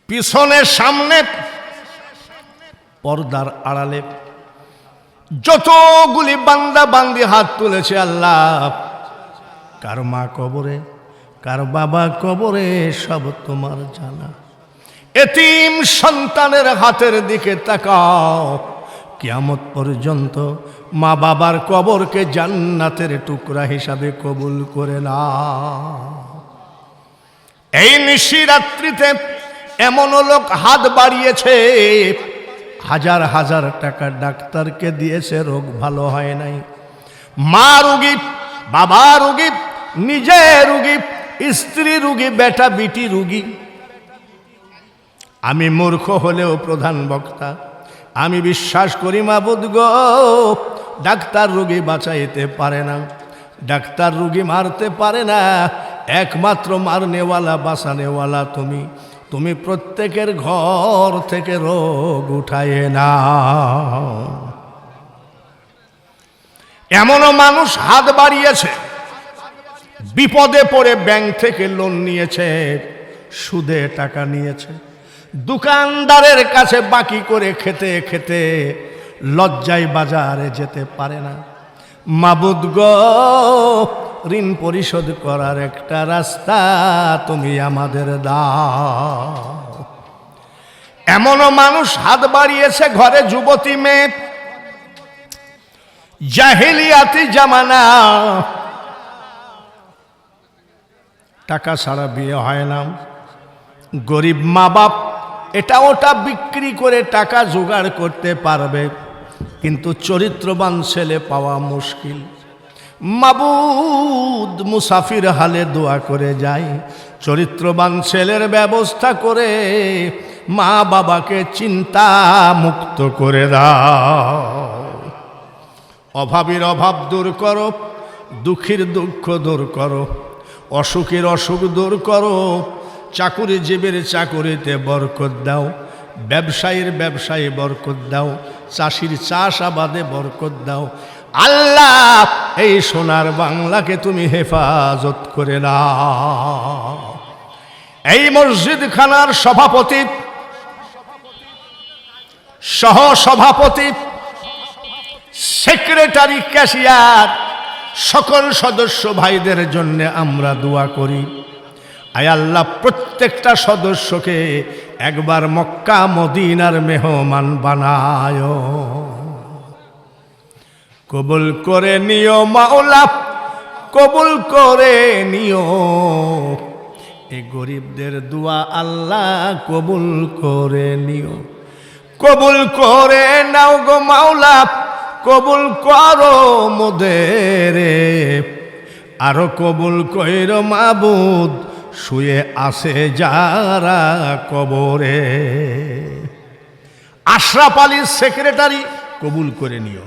পিছনে সামনে, পর্দার আড়ালে যতগুলি বান্দা বান্দি হাত তুলেছে আল্লাহ, কার মা কবরে, কার বাবা কবরে, সব তোমার জানা। এতিম সন্তানের হাতের দিকে তাকাও, কিয়ামত পর্যন্ত মা বাবার কবরকে জান্নাতের টুকরা হিসাবে কবুল করে না। এই নিশিরাত্রিতে এমন লোক হাত বাড়িয়েছে, হাজার হাজার টাকা ডাক্তারকে দিয়েছে, রোগ ভালো হয় নাই। মা রুগী, বাবা রুগী, নিজে রুগী, স্ত্রী রুগী, বেটা বিটি রুগী। আমি মূর্খ হলেও প্রধান বক্তা, আমি বিশ্বাস করি মাবুদ গো, ডাক্তার রুগী বাঁচাইতে পারে না, ডাক্তার রুগী মারতে পারে না, একমাত্র মারনেওয়ালা বাঁচানেওয়ালা তুমি। তুমি প্রত্যেকের ঘর থেকে রোগ উঠায় না। এমনও মানুষ হাত বাড়িয়েছে, বিপদে পড়ে ব্যাংক থেকে লোন নিয়েছে, সুদে টাকা নিয়েছে, দোকানদারের কাছে বাকি করে খেতে খেতে লজ্জায় বাজারে যেতে পারে না। মাবুদ গো, ঋণ পরিশোধ করার একটা রাস্তা তুমি আমাদের দাও। এমনও মানুষ হাত বাড়িয়েছে, ঘরে যুবতী মেয়ে, জাহেলিয়াতি জামানা, টাকা ছাড়া বিয়ে হয় না। গরিব মা বাপ এটা ওটা বিক্রি করে টাকা জোগাড় করতে পারবে, কিন্তু চরিত্রবান ছেলে পাওয়া মুশকিল। মাবুদ, মুসাফির হালে দোয়া করে যাই, চরিত্রবান ছেলের ব্যবস্থা করে মা বাবাকে চিন্তা মুক্ত করে দাও। অভাবীর অভাব দূর করো, দুঃখীর দুঃখ দূর করো, অসুখের অসুখ দূর করো, চাকুরিজীবীর চাকুরিতে বরকত দাও, ব্যবসায়ীর ব্যবসায়ী বরকত দাও, চাষির চাষাবাদে বরকত দাও। আল্লাহ, এই সোনার বাংলাকে তুমি হেফাজত করে নাও। এই মসজিদ খানার সভাপতি, সহ সভাপতি, সেক্রেটারি, ক্যাশিয়ার, সকল সদস্য ভাইদের জন্য আমরা দোয়া করি। আয় আল্লাহ, প্রত্যেকটা সদস্যকে একবার মক্কা মদিনার মেহমান বানায়, কবুল করে নিও মাওলা, কবুল করে নিও। এই গরিবদের দোয়া আল্লাহ কবুল করে নিও, কবুল করে নাও গো মাওলা, কবুল করো মোদের, আরো কবুল কইরো মাবুদ, শুয়ে আছে যারা কবরে। আশরাফ আলী সেক্রেটারি কবুল করে নিও,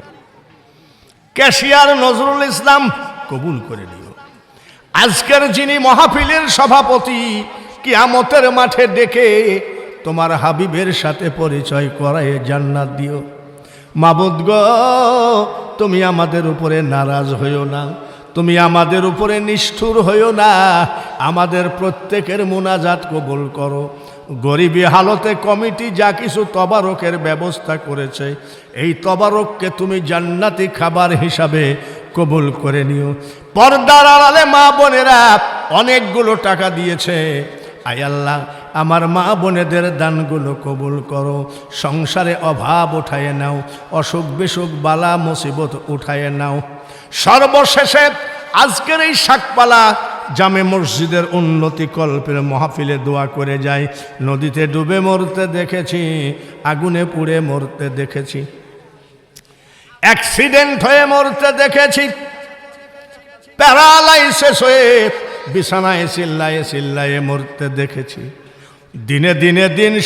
ক্যাশিয়ার নজরুল ইসলাম কবুল করে নিও। আজকের যিনি মাহফিলের সভাপতি, কিয়ামতের মাঠে ডেকে তোমার হাবিবের সাথে পরিচয় করায় জান্নাত দিও। মাবুদ গো, তুমি আমাদের উপরে নারাজ হইও না, তুমি আমাদের উপরে নিষ্ঠুর হইও না, আমাদের প্রত্যেকের মুনাজাত কবুল করো। গরিবী হালতে কমিটি যা কিছু তবারকের ব্যবস্থা করেছে, এই তবারককে তুমি জান্নাতি খাবার হিসাবে কবুল করে নিও। পর্দার আড়ালে মা বোনেরা অনেকগুলো টাকা দিয়েছে, আয় আল্লাহ, আমার মা বোনেদের দানগুলো কবুল করো। সংসারে অভাব উঠায়ে নাও, অসুখ বিসুখ বালা মুসিবত উঠায়ে নাও। সর্বশেষে আজকের এই শাকপালা জামে মসজিদের উন্নতি কল্পের মাহফিলে দোয়া করে যাই। নদীতে ডুবে মরতে দেখেছি, আগুনে পুড়ে মরতে দেখেছি, অ্যাক্সিডেন্ট হয়ে মরতে দেখেছি, প্যারালাইসিস হয়ে বিছানায় চিল্লায়ে চিল্লায়ে মরতে দেখেছি। দিনে দিনে দিন